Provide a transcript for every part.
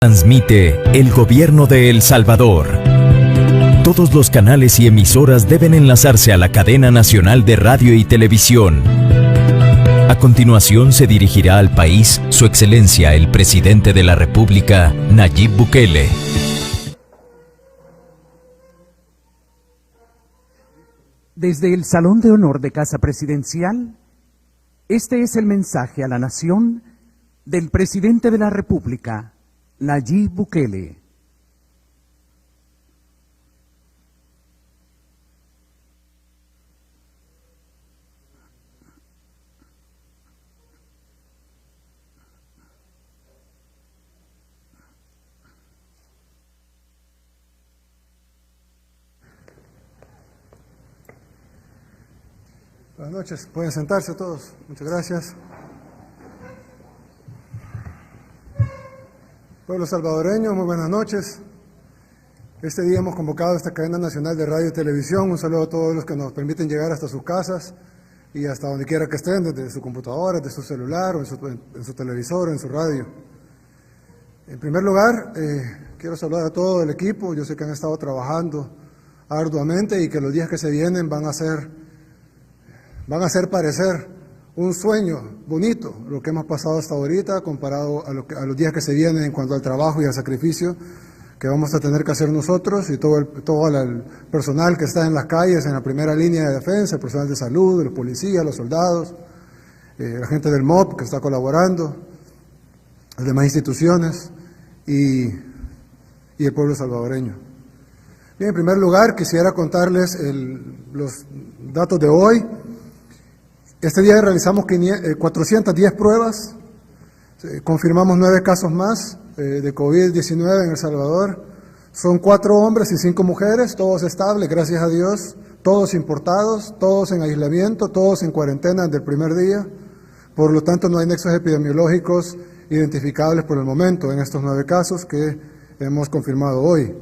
Transmite el Gobierno de El Salvador. Todos los canales y emisoras deben enlazarse a la cadena nacional de radio y televisión. A continuación se dirigirá al país Su Excelencia el Presidente de la República, Nayib Bukele. Desde el Salón de Honor de Casa Presidencial, este es el mensaje a la nación del Presidente de la República, Nayib Bukele. Buenas noches, pueden sentarse todos. Muchas gracias. Pueblo salvadoreño, muy buenas noches. Este día hemos convocado a esta cadena nacional de radio y televisión. Un saludo a todos los que nos permiten llegar hasta sus casas y hasta donde quiera que estén, desde su computadora, desde su celular, o en su televisor, o en su radio. En primer lugar, quiero saludar a todo el equipo. Yo sé que han estado trabajando arduamente y que los días que se vienen van a hacer parecer un sueño bonito lo que hemos pasado hasta ahorita comparado a los días que se vienen en cuanto al trabajo y al sacrificio que vamos a tener que hacer nosotros y todo el personal que está en las calles, en la primera línea de defensa, el personal de salud, los policías, los soldados, la gente del MOP que está colaborando, las demás instituciones y el pueblo salvadoreño. Bien, en primer lugar quisiera contarles los datos de hoy. Este día realizamos 410 pruebas, confirmamos 9 casos más de COVID-19 en El Salvador. Son 4 hombres y 5 mujeres, todos estables, gracias a Dios, todos importados, todos en aislamiento, todos en cuarentena desde el primer día. Por lo tanto, no hay nexos epidemiológicos identificables por el momento en estos 9 casos que hemos confirmado hoy.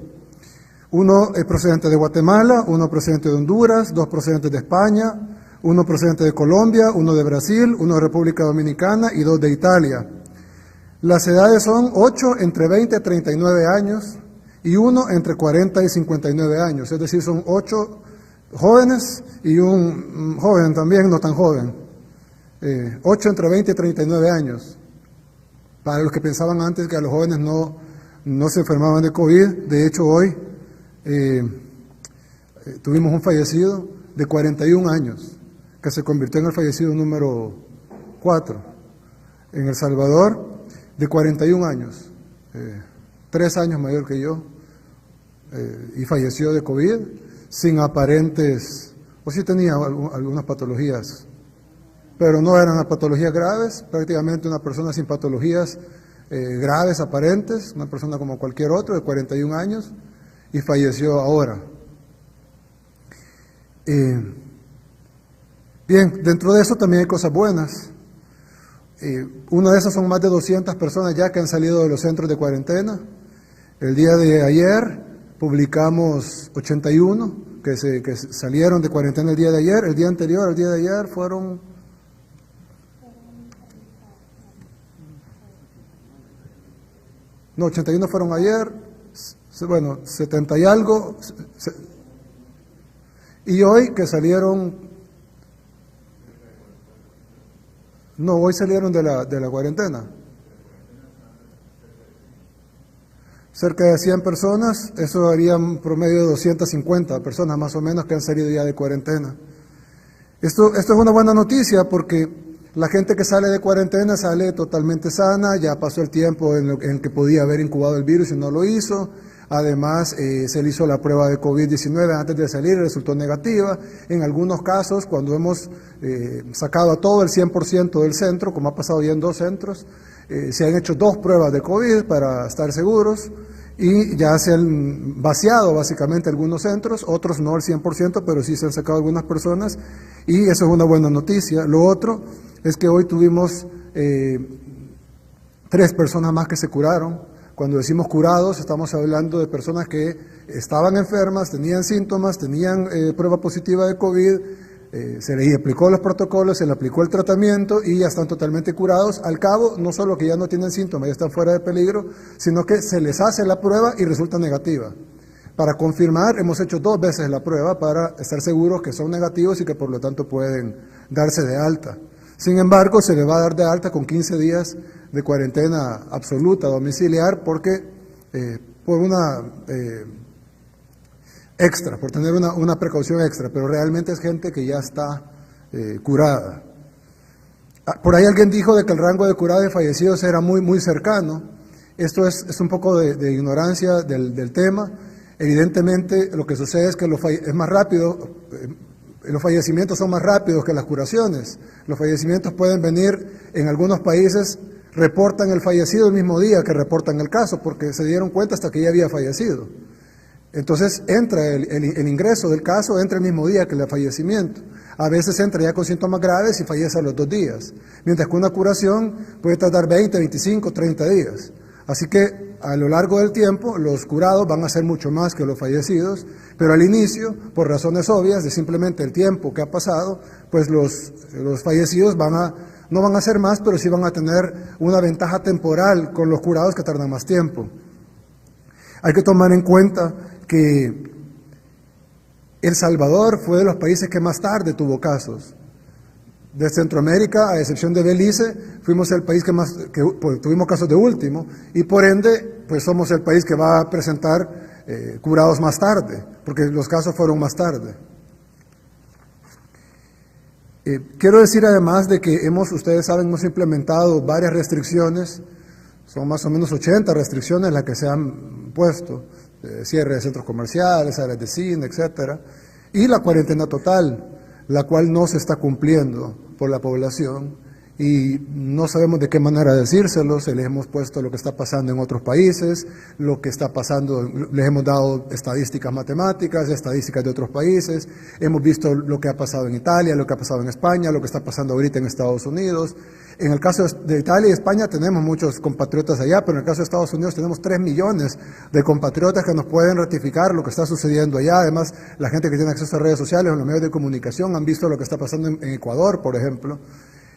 Uno es procedente de Guatemala, uno procedente de Honduras, 2 procedentes de España, 1 procedente de Colombia, 1 de Brasil, 1 de República Dominicana y 2 de Italia. Las edades son 8 entre 20 y 39 años y 1 entre 40 y 59 años, es decir, son 8 jóvenes y un joven también, no tan joven. 8 entre 20 y 39 años. Para los que pensaban antes que a los jóvenes no se enfermaban de COVID, de hecho hoy tuvimos un fallecido de 41 años, que se convirtió en el fallecido número 4. En El Salvador, de 41 años, 3 años mayor que yo, y falleció de COVID, sin aparentes, o sí tenía algunas patologías, pero no eran patologías graves, prácticamente una persona sin patologías graves aparentes, una persona como cualquier otro, de 41 años, y falleció ahora. Bien, dentro de eso también hay cosas buenas. Una de esas son más de 200 personas ya que han salido de los centros de cuarentena. El día de ayer publicamos 81 que salieron de cuarentena el día de ayer. El día anterior, el día de ayer, fueron... No, 81 fueron ayer, bueno, 70 y algo. Y hoy que salieron... No, hoy salieron de la cuarentena. Cerca de 100 personas, eso daría un promedio de 250 personas más o menos que han salido ya de cuarentena. Esto es una buena noticia porque la gente que sale de cuarentena sale totalmente sana, ya pasó el tiempo en el que podía haber incubado el virus y no lo hizo. Además, se le hizo la prueba de COVID-19 antes de salir y resultó negativa. En algunos casos, cuando hemos sacado a todo el 100% del centro, como ha pasado ya en 2 centros, se han hecho 2 pruebas de COVID para estar seguros y ya se han vaciado básicamente algunos centros, otros no al 100%, pero sí se han sacado algunas personas y eso es una buena noticia. Lo otro es que hoy tuvimos 3 personas más que se curaron. Cuando decimos curados, estamos hablando de personas que estaban enfermas, tenían síntomas, tenían prueba positiva de COVID, se les aplicó los protocolos, se les aplicó el tratamiento y ya están totalmente curados. Al cabo, no solo que ya no tienen síntomas, ya están fuera de peligro, sino que se les hace la prueba y resulta negativa. Para confirmar, hemos hecho 2 veces la prueba para estar seguros que son negativos y que por lo tanto pueden darse de alta. Sin embargo, se les va a dar de alta con 15 días de cuarentena absoluta domiciliar porque por una extra, por tener una precaución extra, pero realmente es gente que ya está curada. Por ahí alguien dijo de que el rango de curados y fallecidos era muy cercano. Esto es un poco de ignorancia del tema. Evidentemente lo que sucede es que es más rápido, los fallecimientos son más rápidos que las curaciones. Los fallecimientos pueden venir, en algunos países reportan el fallecido el mismo día que reportan el caso, porque se dieron cuenta hasta que ya había fallecido. Entonces entra el ingreso del caso, entra el mismo día que el fallecimiento. A veces entra ya con síntomas graves y fallece a los 2 días, mientras que una curación puede tardar 20, 25, 30 días. Así que a lo largo del tiempo los curados van a ser mucho más que los fallecidos, pero al inicio, por razones obvias de simplemente el tiempo que ha pasado, pues los fallecidos no van a ser más, pero sí van a tener una ventaja temporal con los curados que tardan más tiempo. Hay que tomar en cuenta que El Salvador fue de los países que más tarde tuvo casos. De Centroamérica, a excepción de Belice, fuimos el país que tuvimos casos de último y por ende, pues somos el país que va a presentar curados más tarde, porque los casos fueron más tarde. Quiero decir además de que ustedes saben, hemos implementado varias restricciones, son más o menos 80 restricciones las que se han puesto, cierre de centros comerciales, áreas de cine, etcétera, y la cuarentena total, la cual no se está cumpliendo por la población y no sabemos de qué manera decírselo. Se les hemos puesto lo que está pasando en otros países, lo que está pasando, les hemos dado estadísticas matemáticas, estadísticas de otros países, hemos visto lo que ha pasado en Italia, lo que ha pasado en España, lo que está pasando ahorita en Estados Unidos. En el caso de Italia y España tenemos muchos compatriotas allá, pero en el caso de Estados Unidos tenemos 3 millones de compatriotas que nos pueden ratificar lo que está sucediendo allá. Además, la gente que tiene acceso a redes sociales o en los medios de comunicación han visto lo que está pasando en Ecuador, por ejemplo,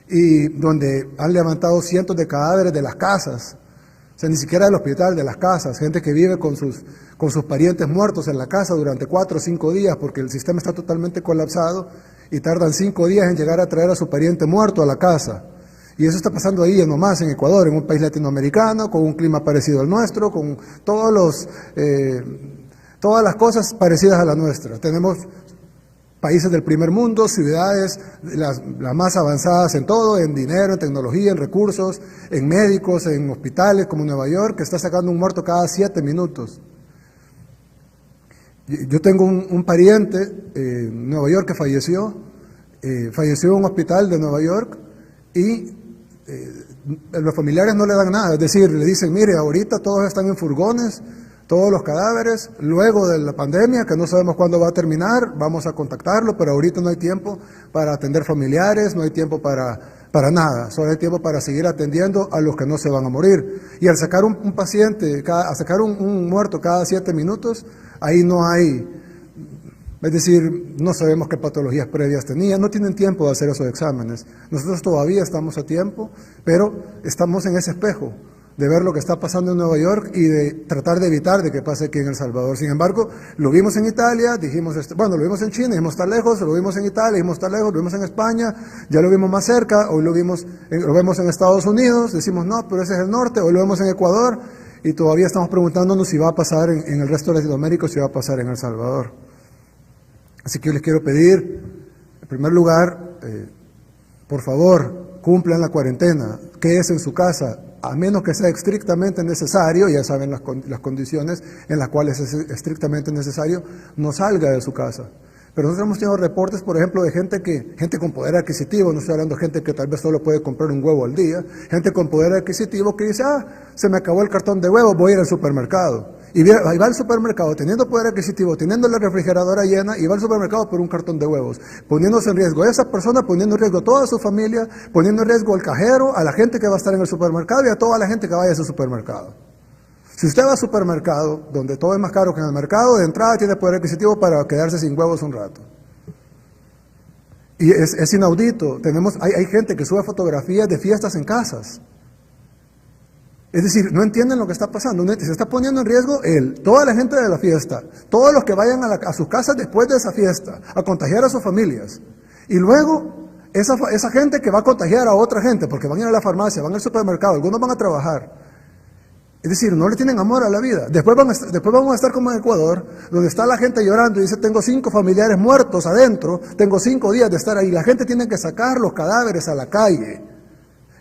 y donde han levantado cientos de cadáveres de las casas, o sea, ni siquiera del hospital, de las casas, gente que vive con sus parientes muertos en la casa durante 4 o 5 días porque el sistema está totalmente colapsado y tardan 5 días en llegar a traer a su pariente muerto a la casa. Y eso está pasando ahí nomás en Ecuador, en un país latinoamericano, con un clima parecido al nuestro, con todas las cosas parecidas a la nuestra. Tenemos países del primer mundo, ciudades las más avanzadas en todo, en dinero, en tecnología, en recursos, en médicos, en hospitales como Nueva York, que está sacando un muerto cada 7 minutos. Yo tengo un pariente en Nueva York que falleció en un hospital de Nueva York y los familiares no le dan nada, es decir, le dicen, mire, ahorita todos están en furgones, todos los cadáveres, luego de la pandemia, que no sabemos cuándo va a terminar, vamos a contactarlo, pero ahorita no hay tiempo para atender familiares, no hay tiempo para nada, solo hay tiempo para seguir atendiendo a los que no se van a morir. Y al sacar un paciente, a sacar un muerto cada 7 minutos, ahí no hay, es decir, no sabemos qué patologías previas tenía, no tienen tiempo de hacer esos exámenes. Nosotros todavía estamos a tiempo, pero estamos en ese espejo de ver lo que está pasando en Nueva York y de tratar de evitar de que pase aquí en El Salvador. Sin embargo, lo vimos en Italia, dijimos, lo vimos en China, dijimos está lejos, lo vimos en Italia, dijimos está lejos, lo vimos en España, ya lo vimos más cerca, hoy lo vemos en Estados Unidos, decimos no, pero ese es el norte, hoy lo vemos en Ecuador y todavía estamos preguntándonos si va a pasar en el resto de Latinoamérica o si va a pasar en El Salvador. Así que yo les quiero pedir, en primer lugar, por favor, cumplan la cuarentena, quédense en su casa, a menos que sea estrictamente necesario, ya saben las condiciones en las cuales es estrictamente necesario, no salga de su casa. Pero nosotros hemos tenido reportes, por ejemplo, de gente con poder adquisitivo, no estoy hablando de gente que tal vez solo puede comprar un huevo al día, gente con poder adquisitivo que dice, se me acabó el cartón de huevos, voy a ir al supermercado. Y va al supermercado teniendo poder adquisitivo, teniendo la refrigeradora llena, y va al supermercado por un cartón de huevos, poniéndose en riesgo a esa persona, poniendo en riesgo a toda su familia, poniendo en riesgo al cajero, a la gente que va a estar en el supermercado y a toda la gente que vaya a ese supermercado. Si usted va al supermercado, donde todo es más caro que en el mercado, de entrada tiene poder adquisitivo para quedarse sin huevos un rato. Y es inaudito. Hay gente que sube fotografías de fiestas en casas. Es decir, no entienden lo que está pasando. Se está poniendo en riesgo toda la gente de la fiesta, todos los que vayan a sus casas después de esa fiesta, a contagiar a sus familias. Y luego, esa gente que va a contagiar a otra gente, porque van a ir a la farmacia, van al supermercado, algunos van a trabajar. Es decir, no le tienen amor a la vida. Después vamos a estar como en Ecuador, donde está la gente llorando y dice, tengo 5 familiares muertos adentro, tengo 5 días de estar ahí. La gente tiene que sacar los cadáveres a la calle.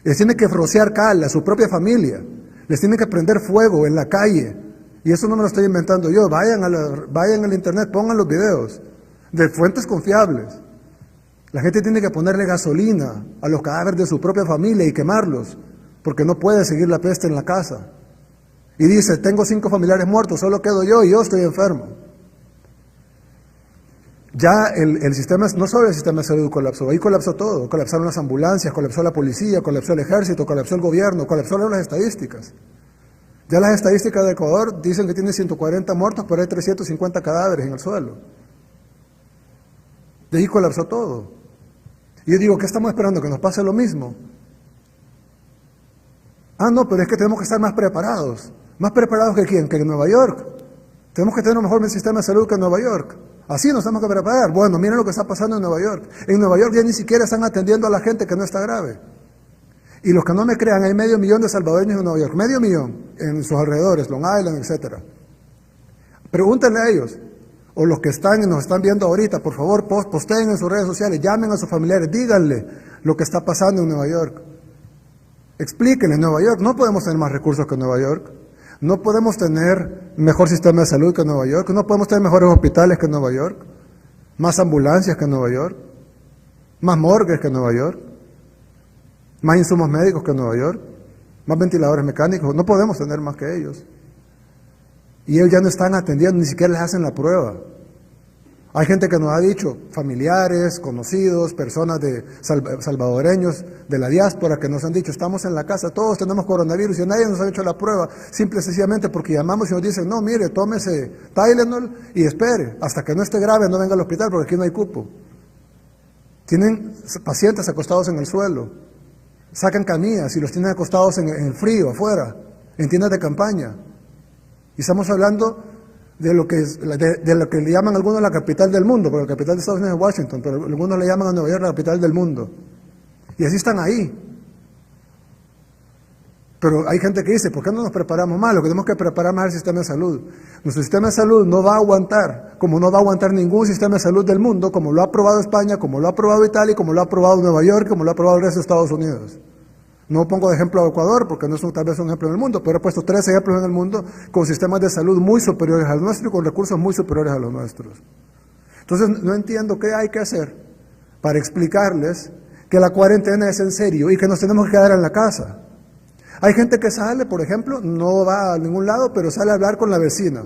Les tiene que rociar cal a su propia familia. Les tiene que prender fuego en la calle. Y eso no me lo estoy inventando yo. Vayan al internet, pongan los videos de fuentes confiables. La gente tiene que ponerle gasolina a los cadáveres de su propia familia y quemarlos, porque no puede seguir la peste en la casa. Y dice, tengo 5 familiares muertos, solo quedo yo y yo estoy enfermo. Ya el sistema, no solo el sistema de salud colapsó, ahí colapsó todo. Colapsaron las ambulancias, colapsó la policía, colapsó el ejército, colapsó el gobierno, colapsaron las estadísticas. Ya las estadísticas de Ecuador dicen que tiene 140 muertos, pero hay 350 cadáveres en el suelo. De ahí colapsó todo. Y yo digo, ¿qué estamos esperando? ¿Que nos pase lo mismo? Ah, no, pero es que tenemos que estar más preparados. ¿Más preparados que quién? Que en Nueva York. Tenemos que tener un mejor sistema de salud que en Nueva York. Así nos tenemos que preparar. Bueno, miren lo que está pasando en Nueva York. En Nueva York ya ni siquiera están atendiendo a la gente que no está grave. Y los que no me crean, hay 500,000 de salvadoreños en Nueva York. 500,000 en sus alrededores, Long Island, etc. Pregúntenle a ellos. O los que están y nos están viendo ahorita, por favor, posteen en sus redes sociales, llamen a sus familiares, díganle lo que está pasando en Nueva York. Explíquenle, en Nueva York no podemos tener más recursos que Nueva York. No podemos tener mejor sistema de salud que Nueva York, no podemos tener mejores hospitales que Nueva York, más ambulancias que Nueva York, más morgues que Nueva York, más insumos médicos que Nueva York, más ventiladores mecánicos, no podemos tener más que ellos. Y ellos ya no están atendiendo, ni siquiera les hacen la prueba. Hay gente que nos ha dicho, familiares, conocidos, personas salvadoreños de la diáspora que nos han dicho, estamos en la casa, todos tenemos coronavirus y nadie nos ha hecho la prueba, simple y sencillamente porque llamamos y nos dicen, no, mire, tómese Tylenol y espere, hasta que no esté grave, no venga al hospital porque aquí no hay cupo. Tienen pacientes acostados en el suelo, sacan camillas y los tienen acostados en el frío, afuera, en tiendas de campaña. Y estamos hablando de lo que le llaman algunos la capital del mundo, porque la capital de Estados Unidos es Washington, pero algunos le llaman a Nueva York la capital del mundo. Y así están ahí. Pero hay gente que dice, ¿por qué no nos preparamos más? Lo que tenemos que preparar más es el sistema de salud. Nuestro sistema de salud no va a aguantar, como no va a aguantar ningún sistema de salud del mundo, como lo ha aprobado España, como lo ha aprobado Italia, como lo ha aprobado Nueva York, como lo ha aprobado el resto de Estados Unidos. No pongo de ejemplo a Ecuador, porque no es tal vez un ejemplo en el mundo, pero he puesto 3 ejemplos en el mundo con sistemas de salud muy superiores al nuestro y con recursos muy superiores a los nuestros. Entonces, no entiendo qué hay que hacer para explicarles que la cuarentena es en serio y que nos tenemos que quedar en la casa. Hay gente que sale, por ejemplo, no va a ningún lado, pero sale a hablar con la vecina.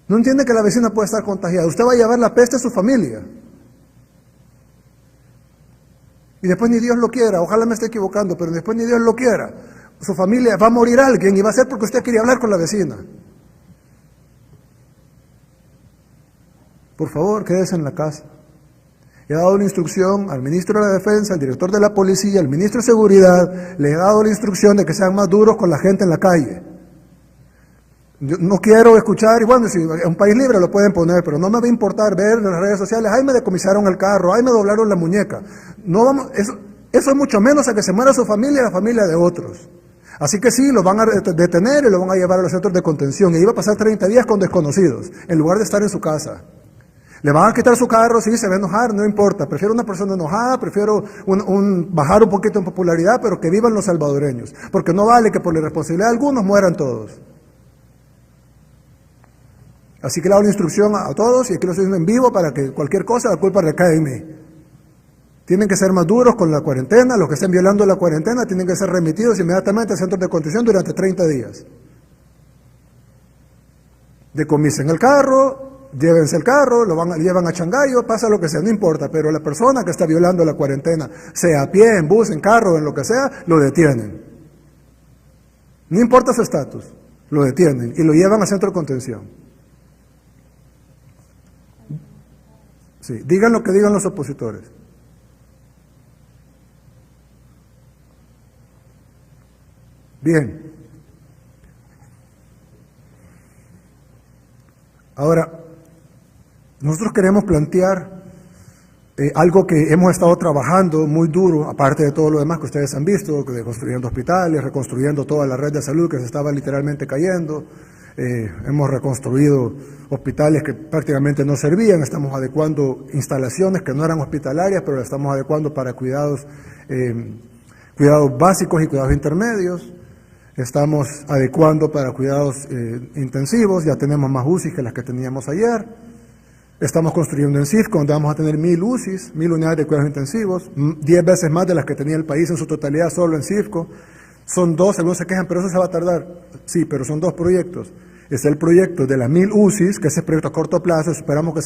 No entiende que la vecina puede estar contagiada. Usted va a llevar la peste a su familia. Y después ni Dios lo quiera, ojalá me esté equivocando, pero después ni Dios lo quiera. Su familia va a morir alguien y va a ser porque usted quería hablar con la vecina. Por favor, quédese en la casa. He dado una instrucción al ministro de la Defensa, al director de la policía, al ministro de Seguridad, le he dado la instrucción de que sean más duros con la gente en la calle. Yo no quiero escuchar, y bueno, si en un país libre lo pueden poner, pero no me va a importar ver en las redes sociales, ay, me decomisaron el carro, ay, me doblaron la muñeca. No vamos, eso es mucho menos a que se muera su familia y la familia de otros. Así que sí, lo van a detener y lo van a llevar a los centros de contención, y ahí va a pasar 30 días con desconocidos, en lugar de estar en su casa. Le van a quitar su carro, sí, se va a enojar, no importa. Prefiero una persona enojada, prefiero bajar un poquito en popularidad, pero que vivan los salvadoreños. Porque no vale que por la irresponsabilidad de algunos mueran todos. Así que le hago la instrucción a todos, y aquí lo estoy haciendo en vivo para que cualquier cosa, la culpa recae en mí. Tienen que ser más duros con la cuarentena, los que estén violando la cuarentena tienen que ser remitidos inmediatamente a centros de contención durante 30 días. Decomisen el carro, llévense el carro, llevan a Changayo, pasa lo que sea, no importa, pero la persona que está violando la cuarentena, sea a pie, en bus, en carro, en lo que sea, lo detienen. No importa su estatus, lo detienen y lo llevan a centro de contención. Sí, digan lo que digan los opositores. Bien. Ahora, nosotros queremos plantear algo que hemos estado trabajando muy duro, aparte de todo lo demás que ustedes han visto, de construyendo hospitales, reconstruyendo toda la red de salud que se estaba literalmente cayendo. Hemos reconstruido hospitales que prácticamente no servían, estamos adecuando instalaciones que no eran hospitalarias, pero las estamos adecuando para cuidados básicos y cuidados intermedios. Estamos adecuando para cuidados intensivos, ya tenemos más UCIs que las que teníamos ayer. Estamos construyendo en CIFCO, donde vamos a tener 1000 UCIs, 1000 unidades de cuidados intensivos, 10 veces más de las que tenía el país en su totalidad solo en CIFCO. Son dos, algunos se quejan, pero eso se va a tardar. Sí, pero son dos proyectos. Es el proyecto de las 1000 UCIs, que es el proyecto a corto plazo, esperamos que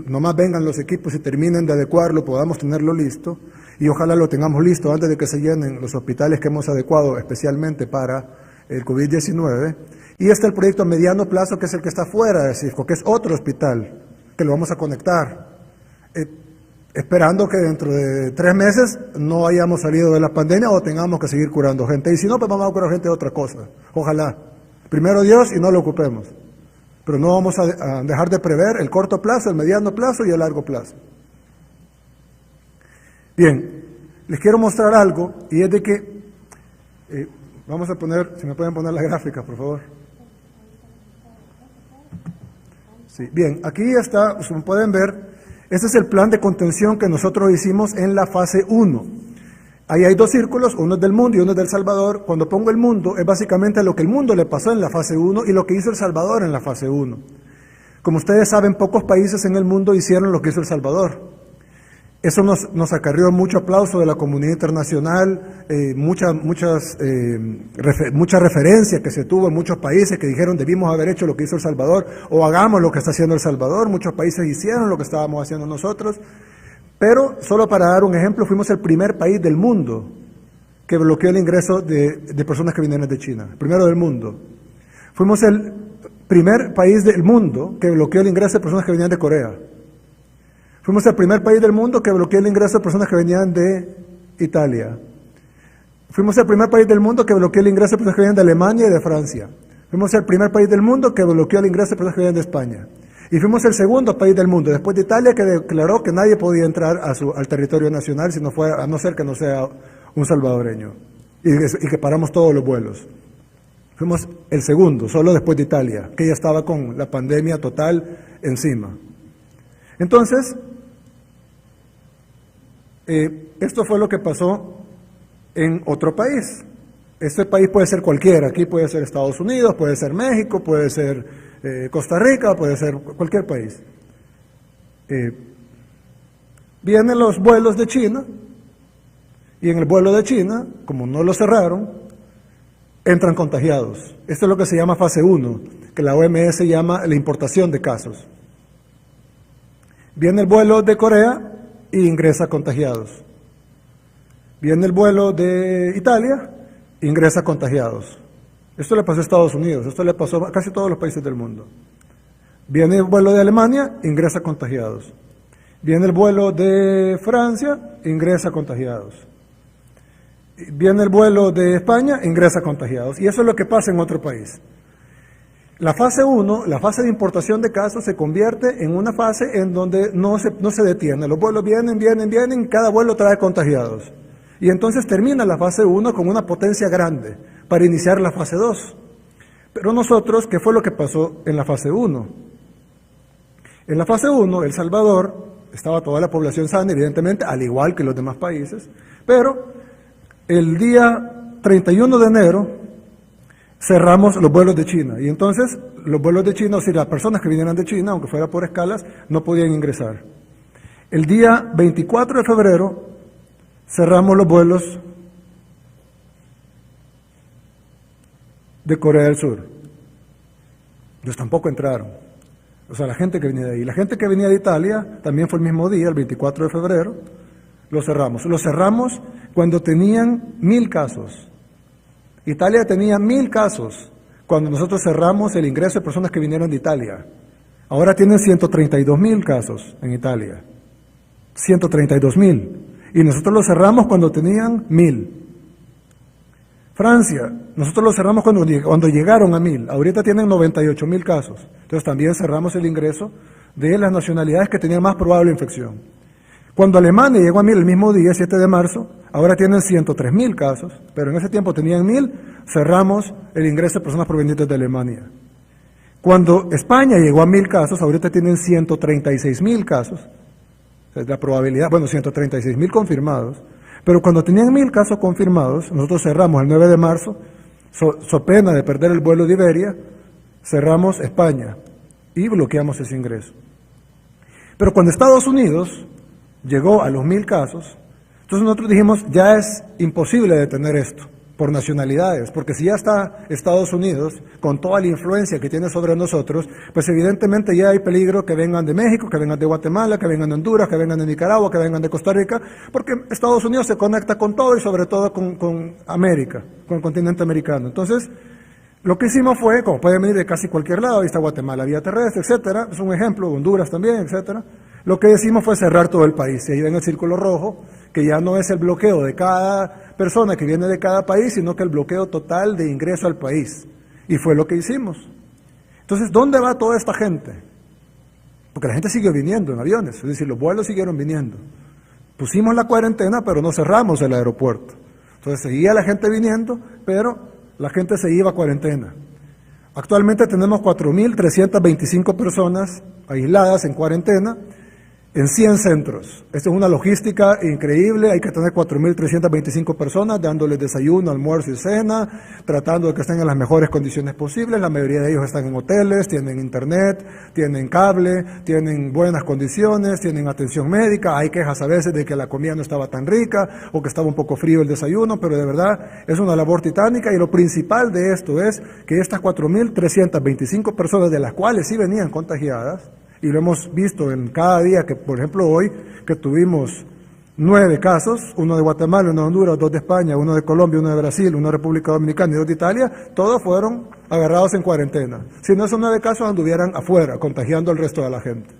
nomás vengan los equipos y terminen de adecuarlo, podamos tenerlo listo, y ojalá lo tengamos listo antes de que se llenen los hospitales que hemos adecuado especialmente para el COVID-19. Y este es el proyecto a mediano plazo, que es el que está fuera de CIFCO, que es otro hospital, que lo vamos a conectar, esperando que dentro de 3 meses no hayamos salido de la pandemia o tengamos que seguir curando gente. Y si no, pues vamos a curar gente de otra cosa. Ojalá. Primero Dios y no lo ocupemos. Pero no vamos a dejar de prever el corto plazo, el mediano plazo y el largo plazo. Bien, les quiero mostrar algo, y es de que, vamos a poner, si me pueden poner la gráfica, por favor. Sí, bien, aquí está, como pueden ver, este es el plan de contención que nosotros hicimos en la fase 1. Ahí hay 2 círculos, uno es del mundo y uno es del Salvador. Cuando pongo el mundo, es básicamente lo que el mundo le pasó en la fase 1 y lo que hizo El Salvador en la fase 1. Como ustedes saben, pocos países en el mundo hicieron lo que hizo El Salvador. Eso nos acarrió mucho aplauso de la comunidad internacional, mucha referencia que se tuvo en muchos países que dijeron debimos haber hecho lo que hizo El Salvador o hagamos lo que está haciendo El Salvador. Muchos países hicieron lo que estábamos haciendo nosotros, pero solo para dar un ejemplo, fuimos el primer país del mundo que bloqueó el ingreso de personas que vinieron de China, el primero del mundo. Fuimos el primer país del mundo que bloqueó el ingreso de personas que venían de Corea. Fuimos el primer país del mundo que bloqueó el ingreso de personas que venían de Italia. Fuimos el primer país del mundo que bloqueó el ingreso de personas que venían de Alemania y de Francia. Fuimos el primer país del mundo que bloqueó el ingreso de personas que venían de España. Y fuimos el segundo país del mundo, después de Italia, que declaró que nadie podía entrar al territorio nacional a no ser que no sea un salvadoreño. Y que paramos todos los vuelos. Fuimos el segundo, solo después de Italia, que ya estaba con la pandemia total encima. Entonces, esto fue lo que pasó en otro país. Este país puede ser cualquiera, aquí puede ser Estados Unidos, puede ser México, puede ser Costa Rica, puede ser cualquier país. Vienen los vuelos de China, y en el vuelo de China, como no lo cerraron, entran contagiados. Esto es lo que se llama fase 1, que la OMS llama la importación de casos. Viene el vuelo de Corea e ingresa contagiados. Viene el vuelo de Italia e ingresa contagiados. Esto le pasó a Estados Unidos, esto le pasó a casi todos los países del mundo. Viene el vuelo de Alemania, ingresa contagiados. Viene el vuelo de Francia, ingresa contagiados. Viene el vuelo de España, ingresa contagiados. Y eso es lo que pasa en otro país. La fase 1, la fase de importación de casos, se convierte en una fase en donde no se detiene. Los vuelos vienen, cada vuelo trae contagiados. Y entonces termina la fase 1 con una potencia grande para iniciar la fase 2. Pero nosotros, ¿qué fue lo que pasó en la fase 1? En la fase 1, El Salvador, estaba toda la población sana, evidentemente, al igual que los demás países, pero el día 31 de enero, cerramos los vuelos de China, y entonces los vuelos de China, o sea, las personas que vinieran de China, aunque fuera por escalas, no podían ingresar. El día 24 de febrero cerramos los vuelos de Corea del Sur. Ellos tampoco entraron. O sea, la gente que venía de ahí. La gente que venía de Italia también fue el mismo día, el 24 de febrero, lo cerramos. Lo cerramos cuando tenían 1000 casos. Italia tenía 1000 casos cuando nosotros cerramos el ingreso de personas que vinieron de Italia. Ahora tienen 132.000 casos en Italia. 132.000. Y nosotros lo cerramos cuando tenían 1.000. Francia, nosotros lo cerramos cuando llegaron a 1.000. Ahorita tienen 98.000 casos. Entonces también cerramos el ingreso de las nacionalidades que tenían más probable infección. Cuando Alemania llegó a 1.000 el mismo día, 7 de marzo, ahora tienen 103.000 casos, pero en ese tiempo tenían 1.000, cerramos el ingreso de personas provenientes de Alemania. Cuando España llegó a 1.000 casos, ahorita tienen 136.000 casos. La probabilidad, 136.000 confirmados, pero cuando tenían 1.000 casos confirmados, nosotros cerramos el 9 de marzo, so pena de perder el vuelo de Iberia, cerramos España y bloqueamos ese ingreso. Pero cuando Estados Unidos llegó a los 1.000 casos, entonces nosotros dijimos, ya es imposible detener esto por nacionalidades, porque si ya está Estados Unidos con toda la influencia que tiene sobre nosotros, pues evidentemente ya hay peligro que vengan de México, que vengan de Guatemala, que vengan de Honduras, que vengan de Nicaragua, que vengan de Costa Rica, porque Estados Unidos se conecta con todo y sobre todo con América, con el continente americano. Entonces, lo que hicimos fue, como pueden venir de casi cualquier lado, ahí está Guatemala, vía terrestre, etcétera, es un ejemplo, Honduras también, etcétera. Lo que decimos fue cerrar todo el país, y ahí ven el círculo rojo, que ya no es el bloqueo de cada persona que viene de cada país, sino que el bloqueo total de ingreso al país. Y fue lo que hicimos. Entonces, ¿dónde va toda esta gente? Porque la gente siguió viniendo en aviones, es decir, los vuelos siguieron viniendo. Pusimos la cuarentena, pero no cerramos el aeropuerto. Entonces, seguía la gente viniendo, pero la gente se iba a cuarentena. Actualmente tenemos 4.325 personas aisladas en cuarentena, en 100 centros. Esto es una logística increíble, hay que tener 4.325 personas dándoles desayuno, almuerzo y cena, tratando de que estén en las mejores condiciones posibles. La mayoría de ellos están en hoteles, tienen internet, tienen cable, tienen buenas condiciones, tienen atención médica. Hay quejas a veces de que la comida no estaba tan rica o que estaba un poco frío el desayuno, pero de verdad es una labor titánica, y lo principal de esto es que estas 4.325 personas, de las cuales sí venían contagiadas, y lo hemos visto en cada día, que por ejemplo hoy, que tuvimos 9 casos, uno de Guatemala, uno de Honduras, 2 de España, uno de Colombia, uno de Brasil, uno de República Dominicana y 2 de Italia, todos fueron agarrados en cuarentena. Si no, esos 9 casos anduvieran afuera, contagiando al resto de la gente.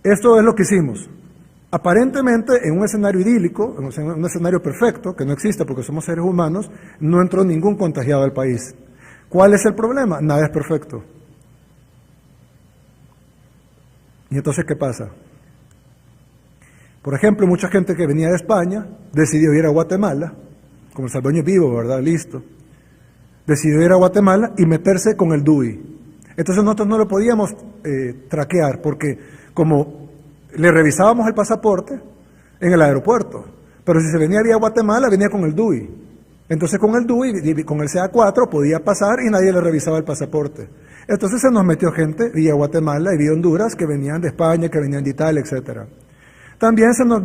Esto es lo que hicimos. Aparentemente, en un escenario idílico, en un escenario perfecto, que no existe porque somos seres humanos, no entró ningún contagiado al país. ¿Cuál es el problema? Nada es perfecto. Y entonces, ¿qué pasa? Por ejemplo, mucha gente que venía de España decidió ir a Guatemala, como el salvadoreño vivo, ¿verdad? Listo. Decidió ir a Guatemala y meterse con el DUI. Entonces nosotros no lo podíamos traquear, porque como le revisábamos el pasaporte en el aeropuerto, pero si se venía vía Guatemala, venía con el DUI. Entonces con el DUI, con el CA4, podía pasar y nadie le revisaba el pasaporte. Entonces se nos metió gente vía Guatemala y vía Honduras, que venían de España, que venían de Italia, etcétera. También se nos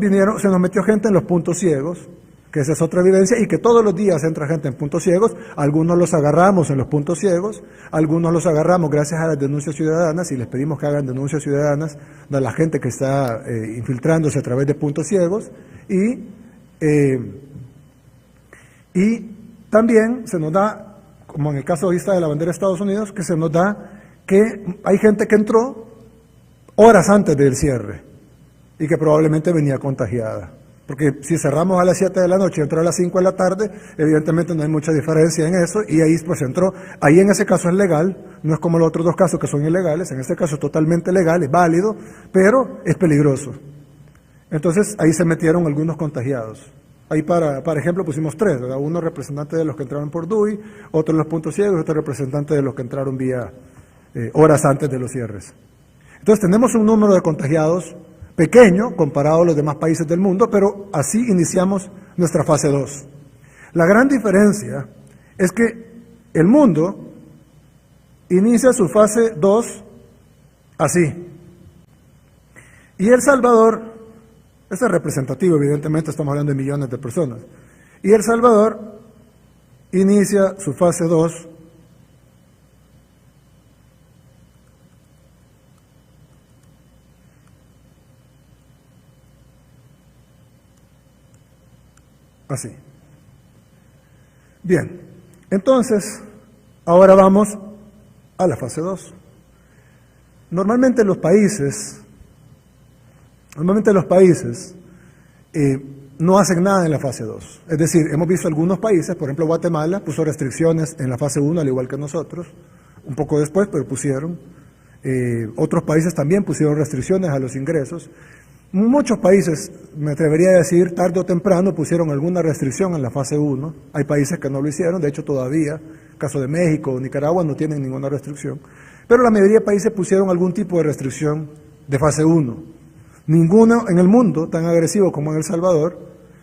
metió gente en los puntos ciegos, que esa es otra evidencia, y que todos los días entra gente en puntos ciegos. Algunos los agarramos en los puntos ciegos, algunos los agarramos gracias a las denuncias ciudadanas, y les pedimos que hagan denuncias ciudadanas de la gente que está infiltrándose a través de puntos ciegos, y también se nos da, como en el caso ahorita de la bandera de Estados Unidos, que se nos da que hay gente que entró horas antes del cierre y que probablemente venía contagiada. Porque si cerramos a las 7 de la noche y entró a las 5 de la tarde, evidentemente no hay mucha diferencia en eso, y ahí pues entró. Ahí en ese caso es legal, no es como los otros 2 casos que son ilegales, en este caso es totalmente legal, es válido, pero es peligroso. Entonces ahí se metieron algunos contagiados. Ahí, para ejemplo, pusimos 3, ¿verdad? Uno representante de los que entraron por DUI, otro en los puntos ciegos, y otro representante de los que entraron vía horas antes de los cierres. Entonces tenemos un número de contagiados pequeño comparado a los demás países del mundo, pero así iniciamos nuestra fase 2. La gran diferencia es que el mundo inicia su fase 2 así. Y El Salvador, este es representativo, evidentemente estamos hablando de millones de personas, y El Salvador inicia su fase 2 así. Bien, entonces, ahora vamos a la fase 2. Normalmente los países Normalmente los países no hacen nada en la fase 2. Es decir, hemos visto algunos países, por ejemplo Guatemala puso restricciones en la fase 1 al igual que nosotros, un poco después, pero pusieron. Otros países también pusieron restricciones a los ingresos. Muchos países, me atrevería a decir, tarde o temprano pusieron alguna restricción en la fase 1. Hay países que no lo hicieron, de hecho todavía, caso de México o Nicaragua, no tienen ninguna restricción. Pero la mayoría de países pusieron algún tipo de restricción de fase 1. Ninguno en el mundo tan agresivo como en El Salvador,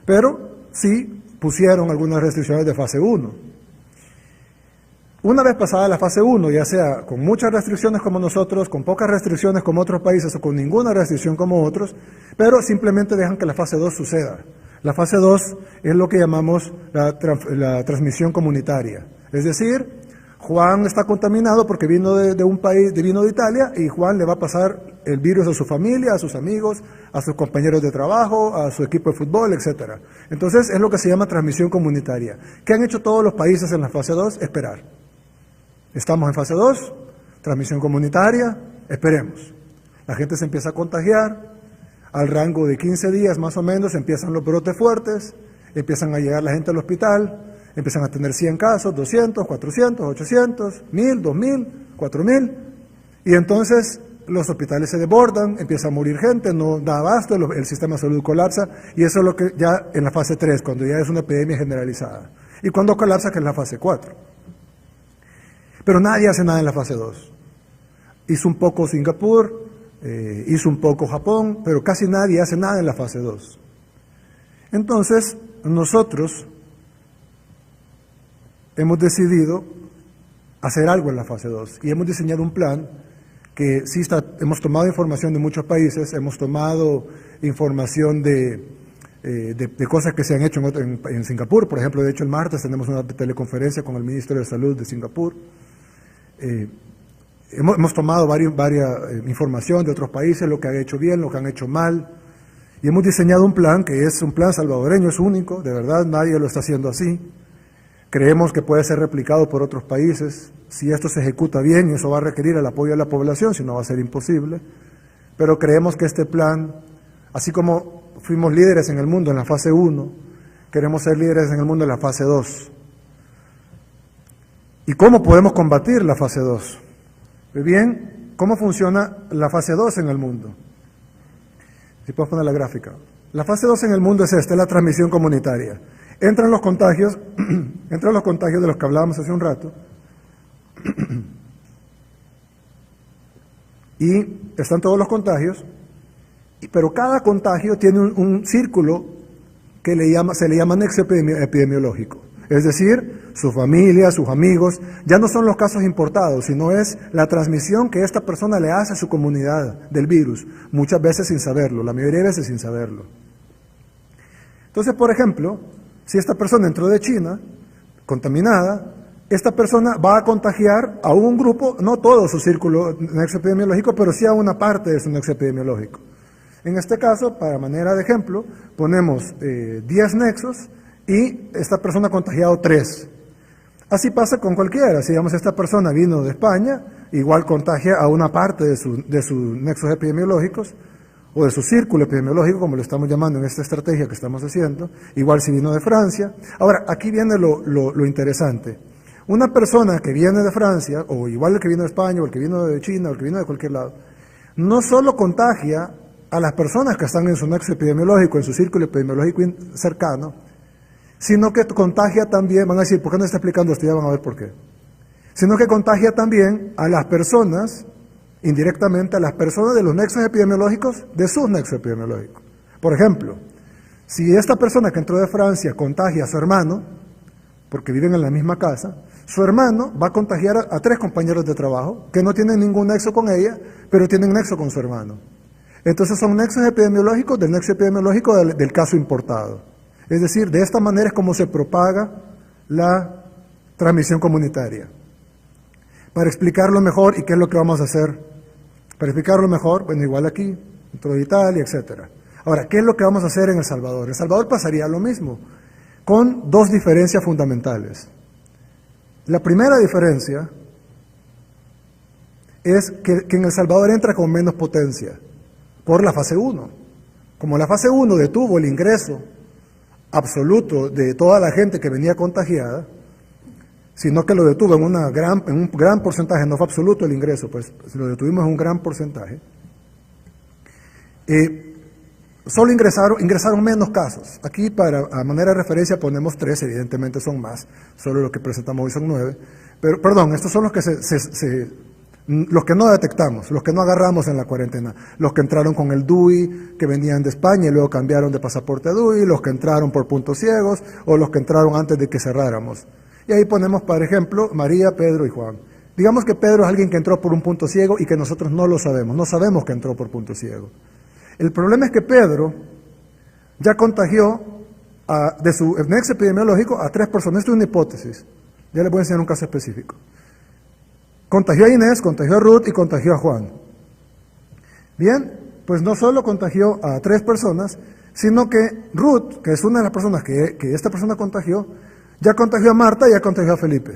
pero sí pusieron algunas restricciones de fase 1. Una vez pasada la fase 1, ya sea con muchas restricciones como nosotros, con pocas restricciones como otros países o con ninguna restricción como otros, pero simplemente dejan que la fase 2 suceda. La fase 2 es lo que llamamos la transmisión comunitaria. Es decir, Juan está contaminado porque vino de un país, vino de Italia, y Juan le va a pasar el virus a su familia, a sus amigos, a sus compañeros de trabajo, a su equipo de fútbol, etc. Entonces es lo que se llama transmisión comunitaria. ¿Qué han hecho todos los países en la fase 2? Esperar. Estamos en fase 2, transmisión comunitaria, esperemos. La gente se empieza a contagiar, al rango de 15 días más o menos empiezan los brotes fuertes, empiezan a llegar la gente al hospital, empiezan a tener 100 casos, 200, 400, 800, 1000, 2000, 4000, y entonces los hospitales se desbordan, empieza a morir gente, no da abasto, el sistema de salud colapsa, y eso es lo que ya en la fase 3, cuando ya es una epidemia generalizada. Y cuando colapsa, que es la fase 4. Pero nadie hace nada en la fase 2. Hizo un poco Singapur, hizo un poco Japón, pero casi nadie hace nada en la fase 2. Entonces, nosotros hemos decidido hacer algo en la fase 2 y hemos diseñado un plan que sí está, hemos tomado información de muchos países, hemos tomado información de cosas que se han hecho en Singapur. Por ejemplo, de hecho el martes tenemos una teleconferencia con el ministro de Salud de Singapur. Hemos tomado varias información de otros países, lo que han hecho bien, lo que han hecho mal, y hemos diseñado un plan que es un plan salvadoreño, es único, de verdad nadie lo está haciendo así. Creemos que puede ser replicado por otros países, si esto se ejecuta bien, y eso va a requerir el apoyo de la población, si no va a ser imposible, pero creemos que este plan, así como fuimos líderes en el mundo en la fase 1, queremos ser líderes en el mundo en la fase 2. ¿Y cómo podemos combatir la fase 2? Pues bien, ¿cómo funciona la fase 2 en el mundo? Si puedes poner la gráfica. La fase 2 en el mundo es esta, es la transmisión comunitaria. Entran los contagios de los que hablábamos hace un rato, y están todos los contagios, pero cada contagio tiene un círculo que se le llama nexo epidemiológico. Es decir, su familia, sus amigos, ya no son los casos importados, sino es la transmisión que esta persona le hace a su comunidad del virus, muchas veces sin saberlo, la mayoría de veces sin saberlo. Entonces, por ejemplo, si esta persona entró de China, contaminada, esta persona va a contagiar a un grupo, no todo su círculo nexo epidemiológico, pero sí a una parte de su nexo epidemiológico. En este caso, para manera de ejemplo, ponemos 10 nexos, y esta persona ha contagiado 3. Así pasa con cualquiera. Si digamos esta persona vino de España, igual contagia a una parte de sus nexos epidemiológicos, o de su círculo epidemiológico, como lo estamos llamando en esta estrategia que estamos haciendo, igual si vino de Francia. Ahora, aquí viene lo interesante. Una persona que viene de Francia, o igual el que vino de España, o el que vino de China, o el que vino de cualquier lado, no solo contagia a las personas que están en su nexo epidemiológico, en su círculo epidemiológico cercano, sino que contagia también, van a decir, ¿por qué no está explicando esto? Ya van a ver por qué. Sino que contagia también a las personas, indirectamente a las personas de los nexos epidemiológicos, de sus nexos epidemiológicos. Por ejemplo, si esta persona que entró de Francia contagia a su hermano, porque viven en la misma casa, su hermano va a contagiar a 3 compañeros de trabajo que no tienen ningún nexo con ella, pero tienen nexo con su hermano. Entonces son nexos epidemiológicos del nexo epidemiológico del caso importado. Es decir, de esta manera es como se propaga la transmisión comunitaria. Para explicarlo mejor, ¿y qué es lo que vamos a hacer? Para explicarlo mejor, bueno, igual aquí, dentro de Italia, etc. Ahora, ¿qué es lo que vamos a hacer en El Salvador? En El Salvador pasaría lo mismo, con 2 diferencias fundamentales. La primera diferencia es que en El Salvador entra con menos potencia, por la fase 1. Como la fase 1 detuvo el ingreso absoluto de toda la gente que venía contagiada, sino que lo detuvo en un gran porcentaje, no fue absoluto el ingreso, pues lo detuvimos en un gran porcentaje. Solo ingresaron menos casos. Aquí, a manera de referencia, ponemos 3, evidentemente son más, solo lo que presentamos hoy son 9. Pero, perdón, estos son los que los que no detectamos, los que no agarramos en la cuarentena, los que entraron con el DUI, que venían de España y luego cambiaron de pasaporte a DUI, los que entraron por puntos ciegos o los que entraron antes de que cerráramos. Y ahí ponemos, por ejemplo, María, Pedro y Juan. Digamos que Pedro es alguien que entró por un punto ciego y que nosotros no lo sabemos, no sabemos que entró por punto ciego. El problema es que Pedro ya contagió de su nexo epidemiológico a 3 personas. Esto es una hipótesis, ya les voy a enseñar un caso específico. Contagió a Inés, contagió a Ruth y contagió a Juan. Bien, pues no solo contagió a 3 personas, sino que Ruth, que es una de las personas que esta persona contagió, ya contagió a Marta y ya contagió a Felipe.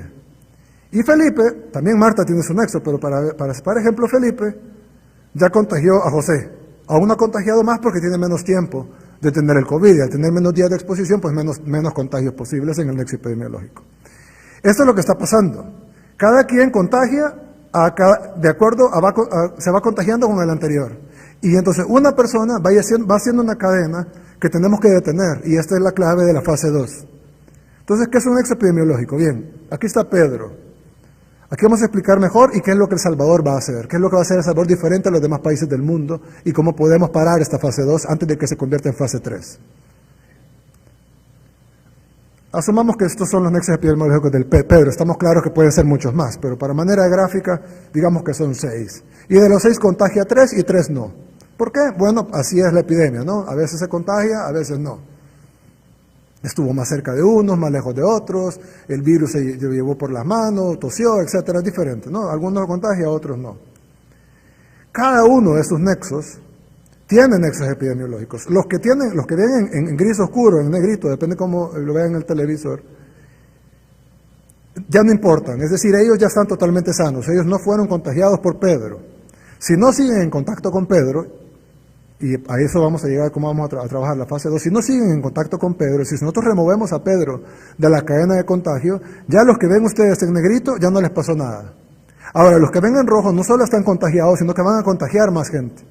Y Felipe, también Marta tiene su nexo, pero para ejemplo Felipe, ya contagió a José. Aún no ha contagiado más porque tiene menos tiempo de tener el COVID y al tener menos días de exposición, pues menos contagios posibles en el nexo epidemiológico. Esto es lo que está pasando. Cada quien contagia, de acuerdo se va contagiando con el anterior. Y entonces una persona va haciendo una cadena que tenemos que detener, y esta es la clave de la fase 2. Entonces, ¿qué es un nexo epidemiológico? Bien, aquí está Pedro. Aquí vamos a explicar mejor y qué es lo que El Salvador va a hacer, qué es lo que va a hacer El Salvador diferente a los demás países del mundo y cómo podemos parar esta fase 2 antes de que se convierta en fase 3. Asumamos que estos son los nexos epidemiológicos del Pedro. Estamos claros que pueden ser muchos más, pero para manera de gráfica, digamos que son 6. Y de los 6 contagia 3 y 3 no. ¿Por qué? Bueno, así es la epidemia, ¿no? A veces se contagia, a veces no. Estuvo más cerca de unos, más lejos de otros, el virus se llevó por las manos, tosió, etcétera, es diferente, ¿no? Algunos lo contagian, otros no. Cada uno de esos nexos tiene nexos epidemiológicos. Los que ven en gris oscuro, en negrito, depende cómo lo vean en el televisor, ya no importan. Es decir, ellos ya están totalmente sanos. Ellos no fueron contagiados por Pedro. Si no siguen en contacto con Pedro, y a eso vamos a llegar, cómo vamos a trabajar la fase 2, si no siguen en contacto con Pedro, si nosotros removemos a Pedro de la cadena de contagio, ya los que ven ustedes en negrito ya no les pasó nada. Ahora, los que ven en rojo no solo están contagiados, sino que van a contagiar más gente.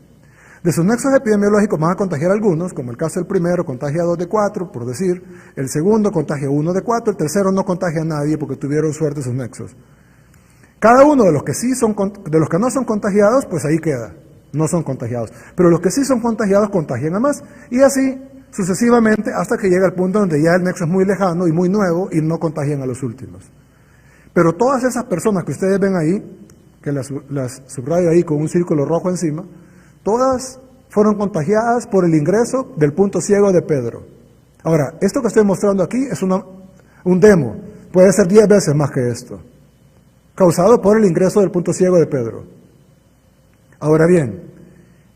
De sus nexos epidemiológicos van a contagiar algunos, como el caso del primero, contagia a 2 de 4, por decir, el segundo contagia a 1 de 4, el tercero no contagia a nadie porque tuvieron suerte sus nexos. Cada uno de los que no son contagiados, pues ahí queda, no son contagiados. Pero los que sí son contagiados, contagian a más, y así sucesivamente hasta que llega el punto donde ya el nexo es muy lejano y muy nuevo y no contagian a los últimos. Pero todas esas personas que ustedes ven ahí, que las subrayo ahí con un círculo rojo encima, todas fueron contagiadas por el ingreso del punto ciego de Pedro. Ahora, esto que estoy mostrando aquí es un demo, puede ser 10 veces más que esto, causado por el ingreso del punto ciego de Pedro. Ahora bien,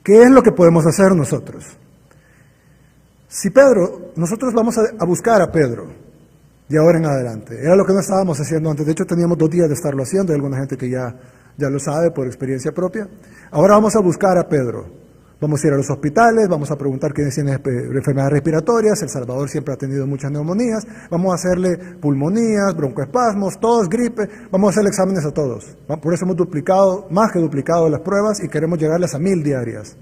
¿qué es lo que podemos hacer nosotros? Nosotros vamos a buscar a Pedro, de ahora en adelante. Era lo que no estábamos haciendo antes, de hecho teníamos 2 días de estarlo haciendo, hay alguna gente que ya lo sabe por experiencia propia. Ahora vamos a buscar a Pedro. Vamos a ir a los hospitales, vamos a preguntar quiénes tienen enfermedades respiratorias. El Salvador siempre ha tenido muchas neumonías. Vamos a hacerle pulmonías, broncoespasmos, tos, gripe. Vamos a hacerle exámenes a todos. Por eso hemos más que duplicado las pruebas y queremos llegarles a 1000 diarias.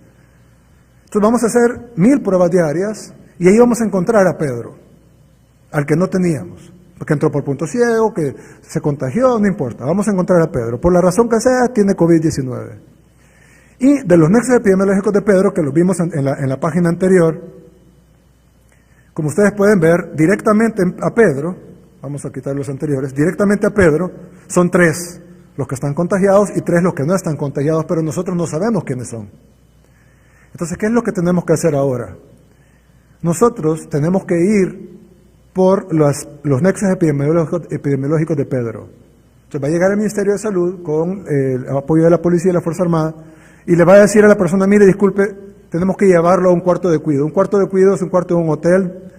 Entonces vamos a hacer 1000 pruebas diarias y ahí vamos a encontrar a Pedro, al que no teníamos. Que entró por punto ciego, que se contagió, no importa. Vamos a encontrar a Pedro. Por la razón que sea, tiene COVID-19. Y de los nexos epidemiológicos de Pedro, que los vimos en la página anterior, como ustedes pueden ver, directamente a Pedro, vamos a quitar los anteriores, directamente a Pedro, son 3 los que están contagiados y 3 los que no están contagiados, pero nosotros no sabemos quiénes son. Entonces, ¿qué es lo que tenemos que hacer ahora? Nosotros tenemos que ir por los nexos epidemiológicos de Pedro. Entonces va a llegar el Ministerio de Salud con el apoyo de la Policía y la Fuerza Armada y le va a decir a la persona, mire, disculpe, tenemos que llevarlo a un cuarto de cuidado. Un cuarto de cuidado es un cuarto de un hotel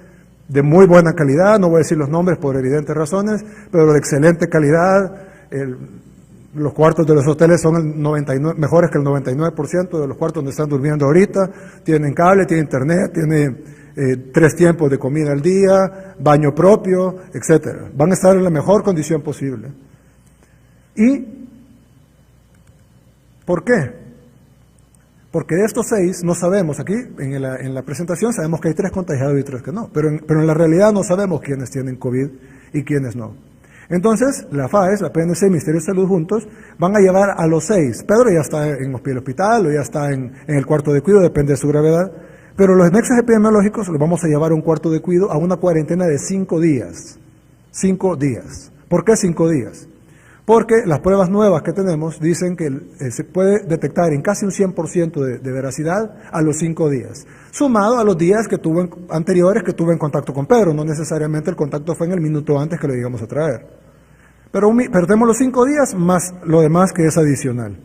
de muy buena calidad, no voy a decir los nombres por evidentes razones, pero de excelente calidad, Los cuartos de los hoteles son el 99, mejores que el 99% de los cuartos donde están durmiendo ahorita. Tienen cable, tienen internet, tienen 3 tiempos de comida al día, baño propio, etcétera. Van a estar en la mejor condición posible. ¿Y por qué? Porque de estos 6 no sabemos, aquí en la presentación sabemos que hay 3 contagiados y 3 que no, pero en la realidad no sabemos quiénes tienen COVID y quiénes no. Entonces, la FAES, la PNC y el Ministerio de Salud juntos van a llevar a los 6. Pedro ya está en el hospital o ya está en el cuarto de cuidado, depende de su gravedad, pero los nexos epidemiológicos los vamos a llevar a un cuarto de cuidado a una cuarentena de 5 días. 5 días. ¿Por qué 5 días? Porque las pruebas nuevas que tenemos dicen que se puede detectar en casi un 100% de veracidad a los 5 días, sumado a los días anteriores que tuve en contacto con Pedro. No necesariamente el contacto fue en el minuto antes que lo llegamos a traer. Pero tenemos los 5 días más lo demás que es adicional.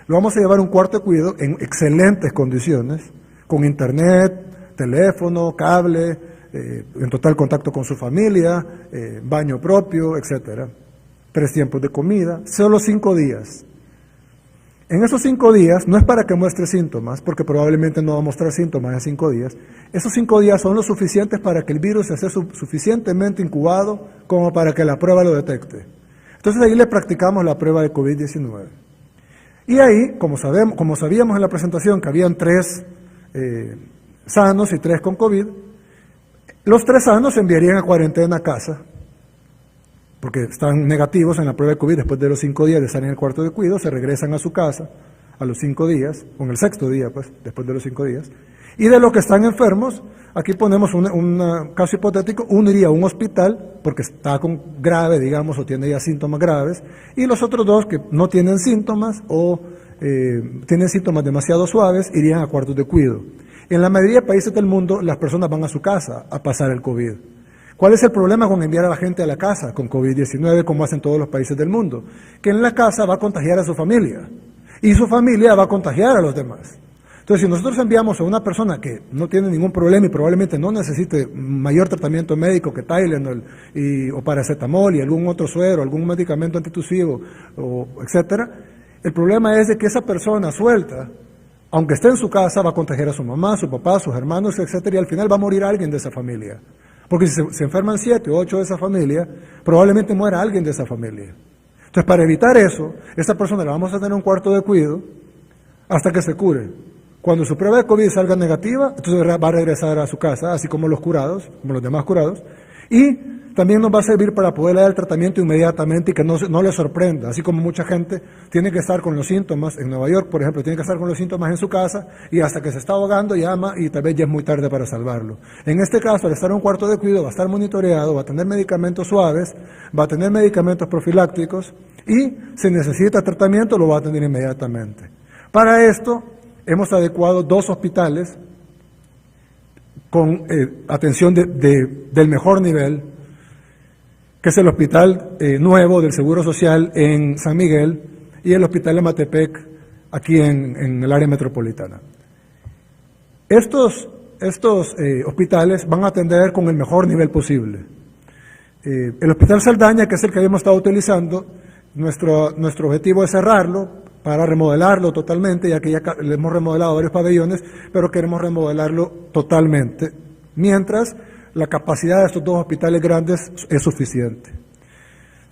Lo vamos a llevar a un cuarto de cuidado en excelentes condiciones, con internet, teléfono, cable, en total contacto con su familia, baño propio, etcétera. 3 tiempos de comida, solo 5 días. En esos 5 días, no es para que muestre síntomas, porque probablemente no va a mostrar síntomas en 5 días. Esos 5 días son lo suficientes para que el virus esté suficientemente incubado como para que la prueba lo detecte. Entonces ahí le practicamos la prueba de COVID-19. Y ahí, como sabíamos en la presentación que habían 3 sanos y 3 con COVID, los 3 sanos se enviarían a cuarentena a casa, porque están negativos en la prueba de COVID después de los 5 días de estar en el cuarto de cuidado, se regresan a su casa a los 5 días, o en el 6º día, pues, después de los 5 días. Y de los que están enfermos, aquí ponemos un caso hipotético, uno iría a un hospital, porque está grave, digamos, o tiene ya síntomas graves, y los otros 2 que no tienen síntomas o tienen síntomas demasiado suaves, irían a cuartos de cuidado. En la mayoría de países del mundo, las personas van a su casa a pasar el COVID. ¿Cuál es el problema con enviar a la gente a la casa con COVID-19, como hacen todos los países del mundo? Que en la casa va a contagiar a su familia, y su familia va a contagiar a los demás. Entonces, si nosotros enviamos a una persona que no tiene ningún problema y probablemente no necesite mayor tratamiento médico que Tylenol o paracetamol y algún otro suero, algún medicamento antitusivo, etcétera, el problema es de que esa persona suelta, aunque esté en su casa, va a contagiar a su mamá, a su papá, a sus hermanos, etcétera, y al final va a morir alguien de esa familia. Porque si se enferman 7 o 8 de esa familia, probablemente muera alguien de esa familia. Entonces, para evitar eso, esa persona la vamos a tener en un cuarto de cuidado hasta que se cure. Cuando su prueba de COVID salga negativa, entonces va a regresar a su casa, así como los curados, como los demás curados, y también nos va a servir para poder dar el tratamiento inmediatamente y que no le sorprenda, así como mucha gente tiene que estar con los síntomas, en Nueva York, por ejemplo, tiene que estar con los síntomas en su casa y hasta que se está ahogando llama y tal vez ya es muy tarde para salvarlo. En este caso, al estar en un cuarto de cuidado, va a estar monitoreado, va a tener medicamentos suaves, va a tener medicamentos profilácticos y si necesita tratamiento lo va a tener inmediatamente. Para esto, hemos adecuado 2 hospitales con atención del mejor nivel, que es el Hospital Nuevo del Seguro Social en San Miguel y el Hospital Amatepec aquí en el área metropolitana. Estos hospitales van a atender con el mejor nivel posible. El Hospital Saldaña, que es el que habíamos estado utilizando, nuestro objetivo es cerrarlo para remodelarlo totalmente, ya que ya le hemos remodelado varios pabellones, pero queremos remodelarlo totalmente, mientras la capacidad de estos 2 hospitales grandes es suficiente.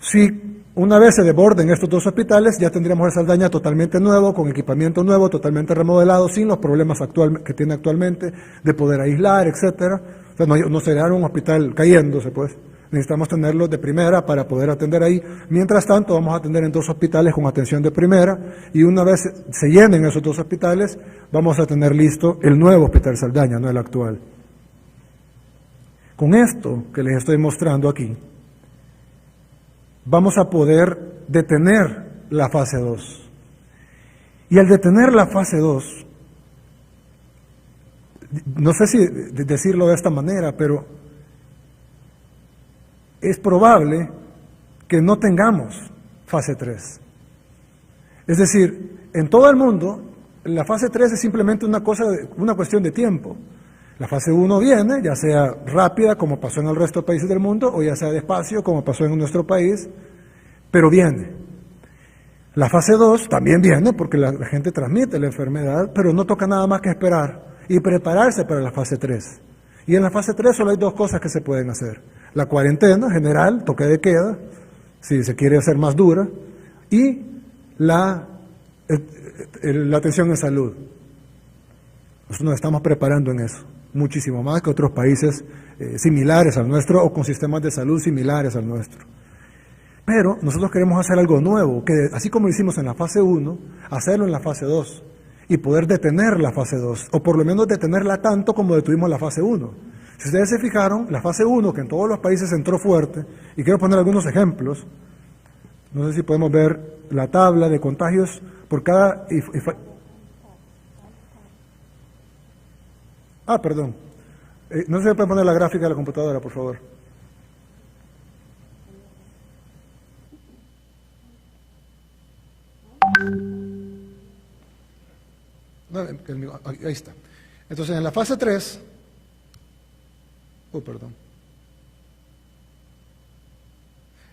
Si una vez se desborden estos 2 hospitales, ya tendríamos el Saldaña totalmente nuevo, con equipamiento nuevo, totalmente remodelado, sin los problemas que tiene actualmente, de poder aislar, etcétera. O sea, no sería un hospital cayéndose, pues. Necesitamos tenerlos de primera para poder atender ahí. Mientras tanto, vamos a atender en 2 hospitales con atención de primera, y una vez se llenen esos 2 hospitales, vamos a tener listo el nuevo Hospital Saldaña, no el actual. Con esto que les estoy mostrando aquí, vamos a poder detener la fase 2. Y al detener la fase 2, no sé si decirlo de esta manera, pero es probable que no tengamos fase 3. Es decir, en todo el mundo, la fase 3 es simplemente una cuestión de tiempo. La fase 1 viene, ya sea rápida, como pasó en el resto de países del mundo, o ya sea despacio, como pasó en nuestro país, pero viene. La fase 2 también viene porque la gente transmite la enfermedad, pero no toca nada más que esperar y prepararse para la fase 3. Y en la fase 3 solo hay dos cosas que se pueden hacer. La cuarentena general, toque de queda, si se quiere hacer más dura, y la atención en salud. Nosotros nos estamos preparando en eso, muchísimo más que otros países similares al nuestro o con sistemas de salud similares al nuestro. Pero nosotros queremos hacer algo nuevo, que así como lo hicimos en la fase 1, hacerlo en la fase 2 y poder detener la fase 2, o por lo menos detenerla tanto como detuvimos la fase 1. Si ustedes se fijaron, la fase 1, que en todos los países entró fuerte, y quiero poner algunos ejemplos, no sé si podemos ver la tabla de contagios por cada... perdón. No sé si puede poner la gráfica de la computadora, por favor. No, ahí está. Entonces, en la fase 3... perdón.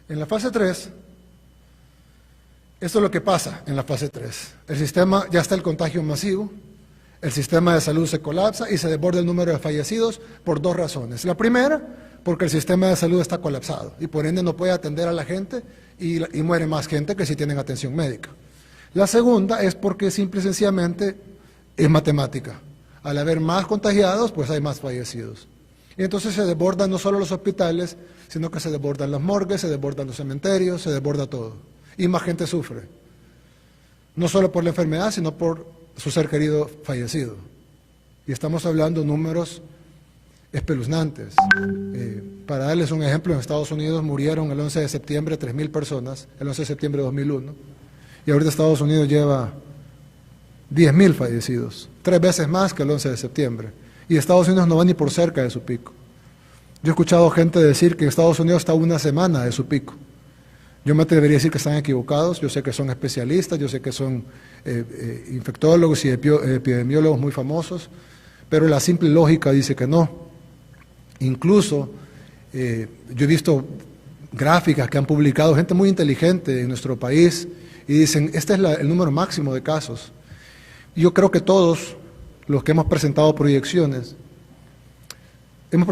En la fase 3... Esto es lo que pasa en la fase 3. El sistema, ya está el contagio masivo, el sistema de salud se colapsa y se desborda el número de fallecidos por dos razones. La primera, porque el sistema de salud está colapsado y por ende no puede atender a la gente y muere más gente que si tienen atención médica. La segunda es porque simple y sencillamente es matemática. Al haber más contagiados, pues hay más fallecidos. Y entonces se desbordan no solo los hospitales, sino que se desbordan las morgues, se desbordan los cementerios, se desborda todo. Y más gente sufre, no solo por la enfermedad, sino por su ser querido fallecido. Y estamos hablando de números espeluznantes. Para darles un ejemplo, en Estados Unidos murieron el 11 de septiembre 3.000 personas, el 11 de septiembre de 2001, y ahorita Estados Unidos lleva 10.000 fallecidos, 3 veces más que el 11 de septiembre, y Estados Unidos no va ni por cerca de su pico. Yo he escuchado gente decir que Estados Unidos está a una semana de su pico. Yo me atrevería a decir que están equivocados. Yo sé que son especialistas, yo sé que son infectólogos y epidemiólogos muy famosos, pero la simple lógica dice que no. Incluso yo he visto gráficas que han publicado gente muy inteligente en nuestro país y dicen, este es el número máximo de casos. Y yo creo que todos los que hemos presentado proyecciones en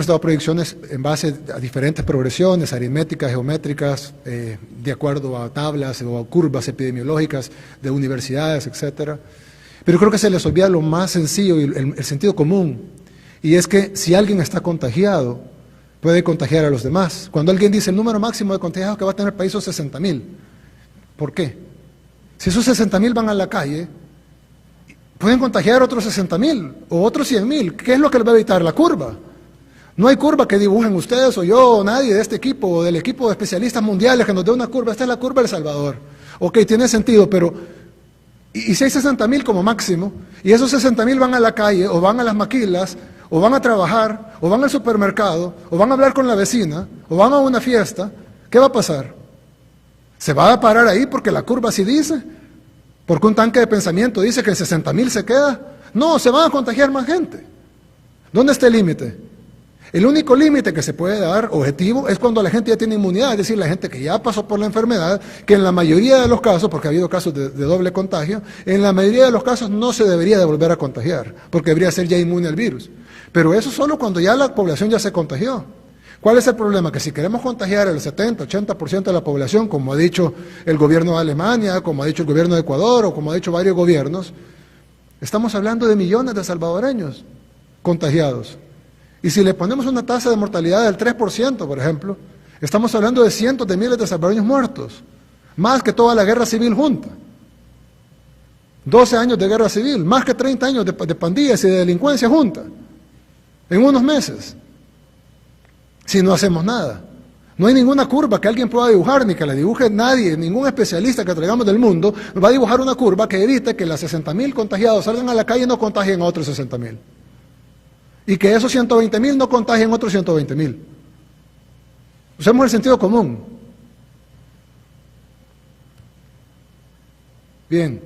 base a diferentes progresiones aritméticas, geométricas, de acuerdo a tablas o a curvas epidemiológicas de universidades, etcétera. Pero creo que se les olvida lo más sencillo y el sentido común, y es que si alguien está contagiado, puede contagiar a los demás. Cuando alguien dice el número máximo de contagiados que va a tener el país son 60.000, ¿por qué? Si esos 60.000 van a la calle, pueden contagiar otros 60.000 o otros 100.000. ¿Qué es lo que les va a evitar? La curva. No hay curva que dibujen ustedes o yo o nadie de este equipo o del equipo de especialistas mundiales que nos dé una curva. Esta es la curva del Salvador. Ok, tiene sentido, pero ¿y si hay 60.000 como máximo? Y esos 60.000 van a la calle o van a las maquilas o van a trabajar o van al supermercado o van a hablar con la vecina o van a una fiesta. ¿Qué va a pasar? ¿Se va a parar ahí porque la curva así dice? ¿Porque un tanque de pensamiento dice que en 60.000 se queda? No, se van a contagiar más gente. ¿Dónde está el límite? El único límite que se puede dar, objetivo, es cuando la gente ya tiene inmunidad, es decir, la gente que ya pasó por la enfermedad, que en la mayoría de los casos, porque ha habido casos de doble contagio, en la mayoría de los casos no se debería de volver a contagiar, porque debería ser ya inmune al virus. Pero eso solo cuando ya la población ya se contagió. ¿Cuál es el problema? Que si queremos contagiar el 70, 80% de la población, como ha dicho el gobierno de Alemania, como ha dicho el gobierno de Ecuador, o como ha dicho varios gobiernos, estamos hablando de millones de salvadoreños contagiados. Y si le ponemos una tasa de mortalidad del 3%, por ejemplo, estamos hablando de cientos de miles de salvadoreños muertos, más que toda la guerra civil junta. 12 años de guerra civil, más que 30 años de pandillas y de delincuencia junta, en unos meses, si no hacemos nada. No hay ninguna curva que alguien pueda dibujar, ni que la dibuje nadie, ningún especialista que traigamos del mundo va a dibujar una curva que evite que las 60.000 contagiados salgan a la calle y no contagien a otros 60.000. Y que esos 120.000 no contagien otros 120.000. Usemos el sentido común. Bien.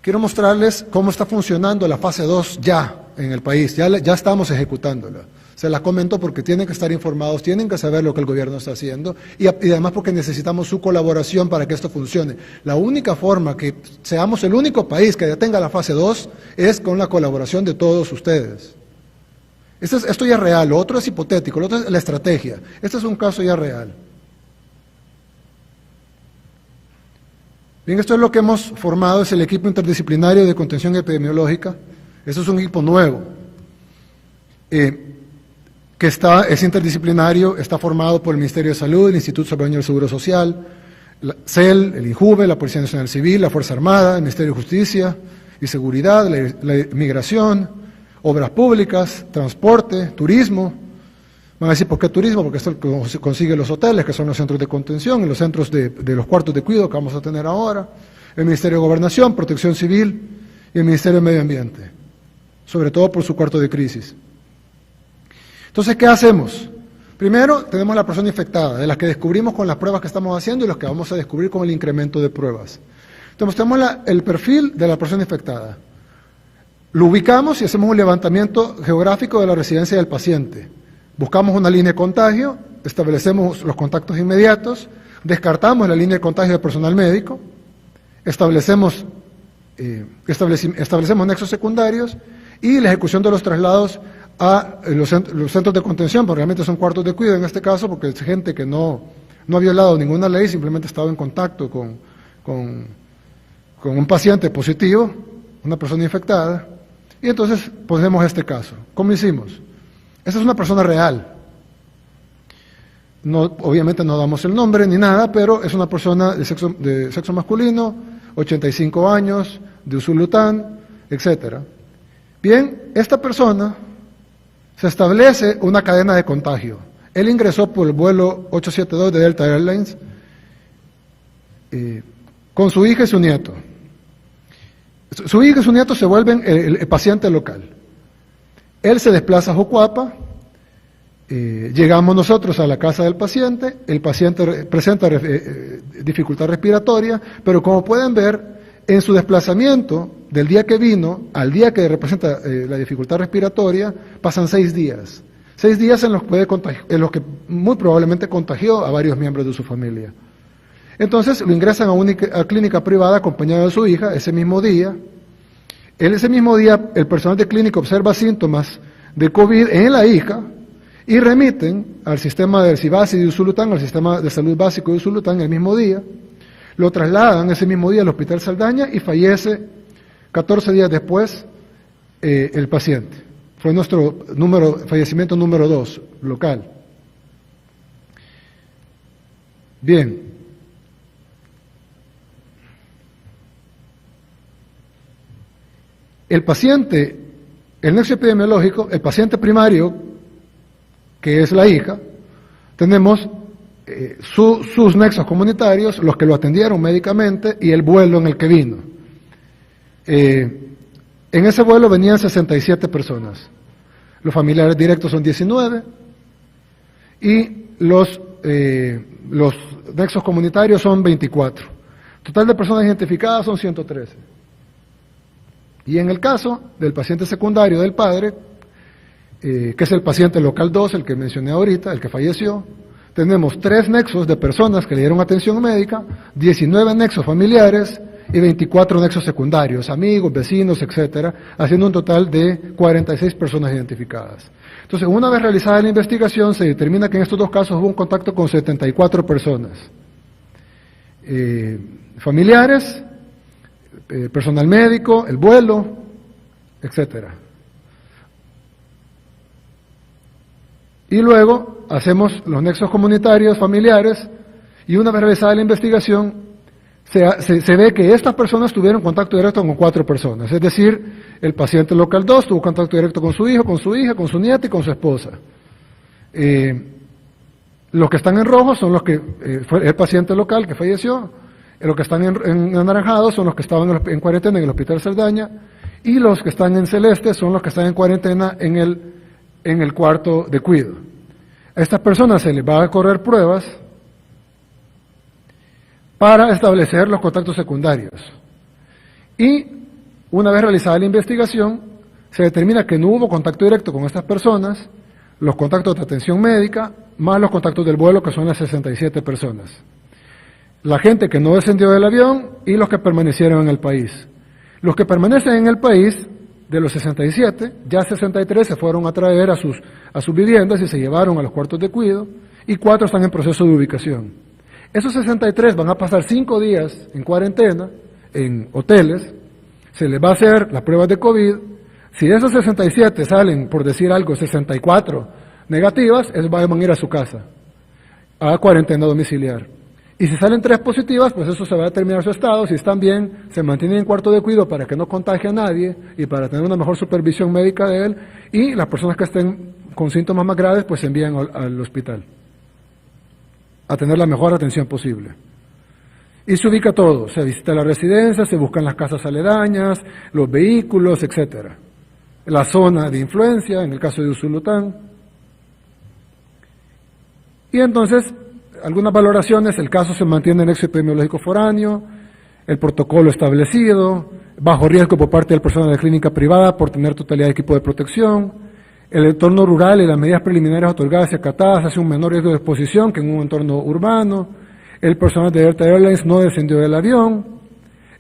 Quiero mostrarles cómo está funcionando la fase 2 ya. en el país, ya estamos ejecutándola. Se las comento porque tienen que estar informados, tienen que saber lo que el gobierno está haciendo y además porque necesitamos su colaboración para que esto funcione. La única forma que seamos el único país que ya tenga la fase 2 es con la colaboración de todos ustedes. Esto ya es real, lo otro es hipotético, lo otro es la estrategia. Este es un caso ya real. Bien, esto es lo que hemos formado, es el equipo interdisciplinario de contención epidemiológica. Esto es un equipo nuevo. Que es interdisciplinario, está formado por el Ministerio de Salud, el Instituto Salvadoreño del Seguro Social, la CEL, el INJUVE, la Policía Nacional Civil, la Fuerza Armada, el Ministerio de Justicia y Seguridad, la Migración, Obras Públicas, Transporte, Turismo. Van a decir, ¿por qué turismo? Porque esto se consigue los hoteles, que son los centros de contención, y los centros de los cuartos de cuidado que vamos a tener ahora, el Ministerio de Gobernación, Protección Civil y el Ministerio de Medio Ambiente, sobre todo por su cuarto de crisis. Entonces, ¿qué hacemos? Primero, tenemos la persona infectada, de las que descubrimos con las pruebas que estamos haciendo y los que vamos a descubrir con el incremento de pruebas. Entonces, tenemos el perfil de la persona infectada. Lo ubicamos y hacemos un levantamiento geográfico de la residencia del paciente. Buscamos una línea de contagio, establecemos los contactos inmediatos, descartamos la línea de contagio de personal médico, establecemos nexos secundarios y la ejecución de los traslados a los centros de contención, porque realmente son cuartos de cuidado en este caso, porque es gente que no ha violado ninguna ley, simplemente ha estado en contacto con un paciente positivo, una persona infectada, y entonces ponemos este caso. ¿Cómo hicimos? Esa es una persona real. Obviamente no damos el nombre ni nada, pero es una persona de sexo masculino, 85 años, de Usulután, etcétera. Bien, esta persona se establece una cadena de contagio. Él ingresó por el vuelo 872 de Delta Airlines con su hija y su nieto. Su hija y su nieto se vuelven el paciente local. Él se desplaza a Jucuapa, llegamos nosotros a la casa del paciente, el paciente presenta dificultad respiratoria, pero como pueden ver, en su desplazamiento del día que vino al día que representa la dificultad respiratoria, pasan 6 días. 6 días en los que muy probablemente contagió a varios miembros de su familia. Entonces lo ingresan a una clínica privada acompañado de su hija ese mismo día. Ese mismo día el personal de clínica observa síntomas de COVID en la hija y remiten al sistema del CIBASI de Usulután, al sistema de salud básico de Usulután el mismo día. Lo trasladan ese mismo día al Hospital Saldaña y fallece 14 días después el paciente. Fue nuestro fallecimiento número 2, local. Bien. El paciente, el nexo epidemiológico, el paciente primario, que es la hija, tenemos sus nexos comunitarios, los que lo atendieron médicamente y el vuelo en el que vino. En ese vuelo venían 67 personas. Los familiares directos son 19 y los nexos comunitarios son 24. Total de personas identificadas son 113. Y en el caso del paciente secundario del padre, que es el paciente local 2, el que mencioné ahorita, el que falleció, tenemos 3 nexos de personas que le dieron atención médica, 19 nexos familiares y 24 nexos secundarios, amigos, vecinos, etcétera, haciendo un total de 46 personas identificadas. Entonces, una vez realizada la investigación, se determina que en estos 2 casos hubo un contacto con 74 personas. Familiares, personal médico, el vuelo, etcétera. Y luego hacemos los nexos comunitarios, familiares, y una vez realizada la investigación, se ve que estas personas tuvieron contacto directo con 4 personas. Es decir, el paciente local 2 tuvo contacto directo con su hijo, con su hija, con su nieta y con su esposa. Los que están en rojo son los que fue el paciente local que falleció. Los que están en anaranjado son los que estaban en cuarentena en el Hospital Saldaña. Y los que están en celeste son los que están en cuarentena en el cuarto de cuidado. A estas personas se les va a correr pruebas para establecer los contactos secundarios. Y una vez realizada la investigación, se determina que no hubo contacto directo con estas personas, los contactos de atención médica, más los contactos del vuelo, que son las 67 personas. La gente que no descendió del avión y los que permanecieron en el país. Los que permanecen en el país, de los 67, ya 63 se fueron a traer a sus viviendas y se llevaron a los cuartos de cuidado, y 4 están en proceso de ubicación. Esos 63 van a pasar 5 días en cuarentena, en hoteles, se les va a hacer las pruebas de COVID. Si de esos 67 salen, por decir algo, 64 negativas, ellos van a ir a su casa, a cuarentena domiciliar. Y si salen 3 positivas, pues eso se va a determinar su estado. Si están bien, se mantienen en cuarto de cuidado para que no contagie a nadie y para tener una mejor supervisión médica de él. Y las personas que estén con síntomas más graves, pues se envían al hospital a tener la mejor atención posible. Y se ubica todo, se visita la residencia, se buscan las casas aledañas, los vehículos, etcétera. La zona de influencia, en el caso de Usulután. Y entonces, algunas valoraciones, el caso se mantiene en nexo epidemiológico foráneo, el protocolo establecido, bajo riesgo por parte del personal de clínica privada por tener totalidad de equipo de protección, el entorno rural y las medidas preliminares otorgadas y acatadas hace un menor riesgo de exposición que en un entorno urbano, el personal de Delta Airlines no descendió del avión,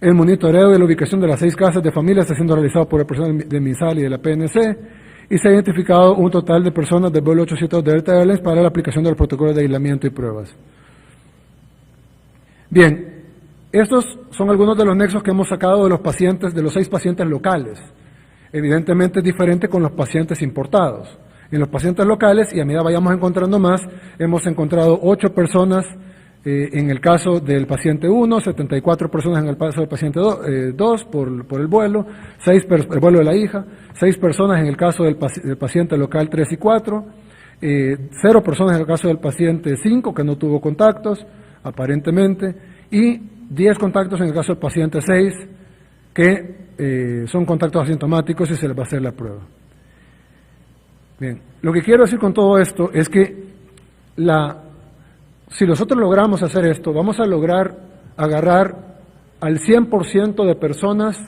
el monitoreo de la ubicación de las 6 casas de familia está siendo realizado por el personal de MinSal y de la PNC, y se ha identificado un total de personas del vuelo 800 de Delta Airlines para la aplicación de los protocolos de aislamiento y pruebas. Bien, estos son algunos de los nexos que hemos sacado de los pacientes, de los 6 pacientes locales. Evidentemente es diferente con los pacientes importados. En los pacientes locales, y a medida vayamos encontrando más, hemos encontrado 8 personas en el caso del paciente 1, 74 personas en el caso del paciente 2 por el vuelo, el vuelo de la hija, 6 personas en el caso del paciente local 3 y 4, 0 personas en el caso del paciente 5 que no tuvo contactos, aparentemente, y 10 contactos en el caso del paciente 6 que son contactos asintomáticos y se les va a hacer la prueba. Bien, lo que quiero decir con todo esto es que si nosotros logramos hacer esto, vamos a lograr agarrar al 100% de personas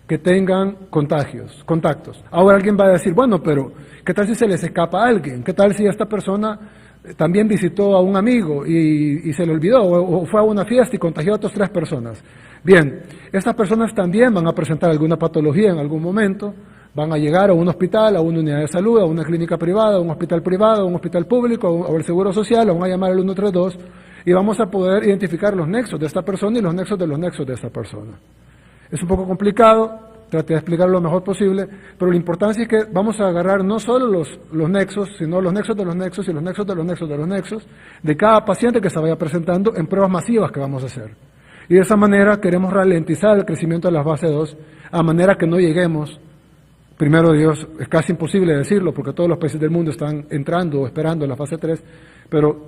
que tengan contactos. Ahora alguien va a decir, bueno, pero ¿qué tal si se les escapa a alguien? ¿Qué tal si esta persona también visitó a un amigo y se le olvidó, o fue a una fiesta y contagió a otras 3 personas? Bien, estas personas también van a presentar alguna patología en algún momento, van a llegar a un hospital, a una unidad de salud, a una clínica privada, a un hospital privado, a un hospital público, o el Seguro Social, o van a llamar al 132, y vamos a poder identificar los nexos de esta persona y los nexos de esta persona. Es un poco complicado, traté de explicarlo lo mejor posible, pero la importancia es que vamos a agarrar no solo los nexos, sino los nexos de los nexos y los nexos de los nexos de los nexos de cada paciente que se vaya presentando en pruebas masivas que vamos a hacer. Y de esa manera queremos ralentizar el crecimiento de la fase 2, a manera que no lleguemos, primero Dios, es casi imposible decirlo porque todos los países del mundo están entrando o esperando la fase 3, pero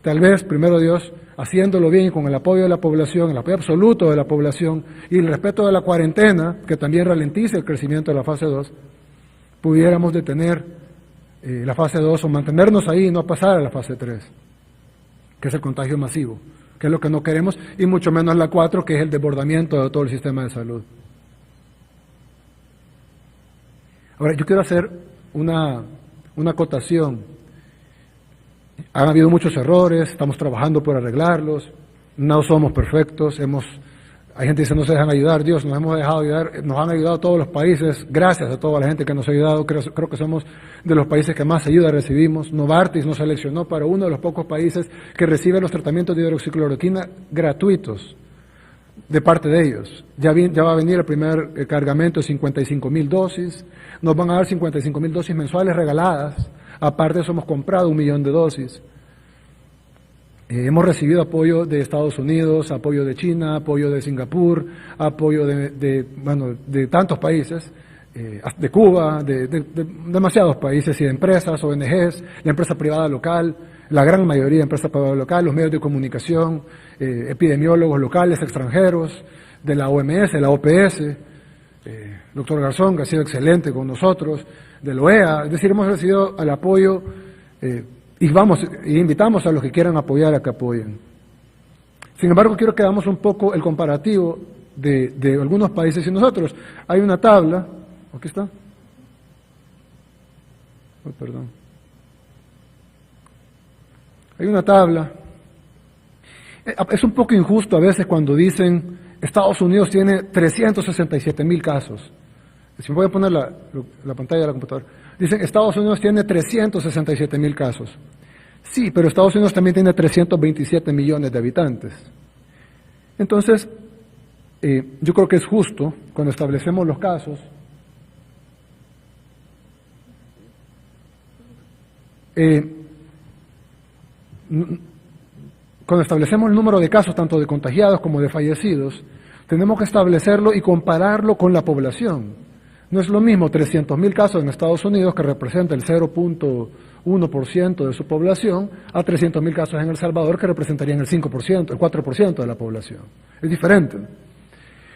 tal vez, primero Dios, haciéndolo bien con el apoyo de la población, el apoyo absoluto de la población y el respeto de la cuarentena, que también ralentice el crecimiento de la fase 2, pudiéramos detener la fase 2 o mantenernos ahí y no pasar a la fase 3, que es el contagio masivo, que es lo que no queremos, y mucho menos la 4, que es el desbordamiento de todo el sistema de salud. Ahora, yo quiero hacer una acotación. Han habido muchos errores, estamos trabajando por arreglarlos, no somos perfectos, hay gente que dice no se dejan ayudar, Dios, nos hemos dejado ayudar, nos han ayudado todos los países, gracias a toda la gente que nos ha ayudado, creo que somos de los países que más ayuda recibimos. Novartis nos seleccionó para uno de los pocos países que recibe los tratamientos de hidroxicloroquina gratuitos de parte de ellos. Ya va a venir el primer cargamento de 55,000 dosis, nos van a dar 55,000 dosis mensuales regaladas, aparte de eso hemos comprado 1 millón de dosis. Hemos recibido apoyo de Estados Unidos, apoyo de China, apoyo de Singapur, apoyo de tantos países, de Cuba, de demasiados países y de empresas, ONGs, la empresa privada local, la gran mayoría de empresas privadas locales, los medios de comunicación, epidemiólogos locales, extranjeros, de la OMS, de la OPS, doctor Garzón, que ha sido excelente con nosotros, de la OEA, es decir, hemos recibido el apoyo y invitamos a los que quieran apoyar a que apoyen. Sin embargo, quiero que hagamos un poco el comparativo de algunos países y nosotros. Hay una tabla, aquí está, perdón. Hay una tabla. Es un poco injusto a veces cuando dicen Estados Unidos tiene 367,000 casos. Si me voy a poner la pantalla de la computadora. Dicen Estados Unidos tiene 367,000 casos. Sí, pero Estados Unidos también tiene 327 millones de habitantes. Entonces, yo creo que es justo cuando establecemos los casos, cuando establecemos el número de casos, tanto de contagiados como de fallecidos, tenemos que establecerlo y compararlo con la población. No es lo mismo 300,000 casos en Estados Unidos, que representa el 0.1% de su población, a 300,000 casos en El Salvador, que representarían el 5%, el 4% de la población. Es diferente.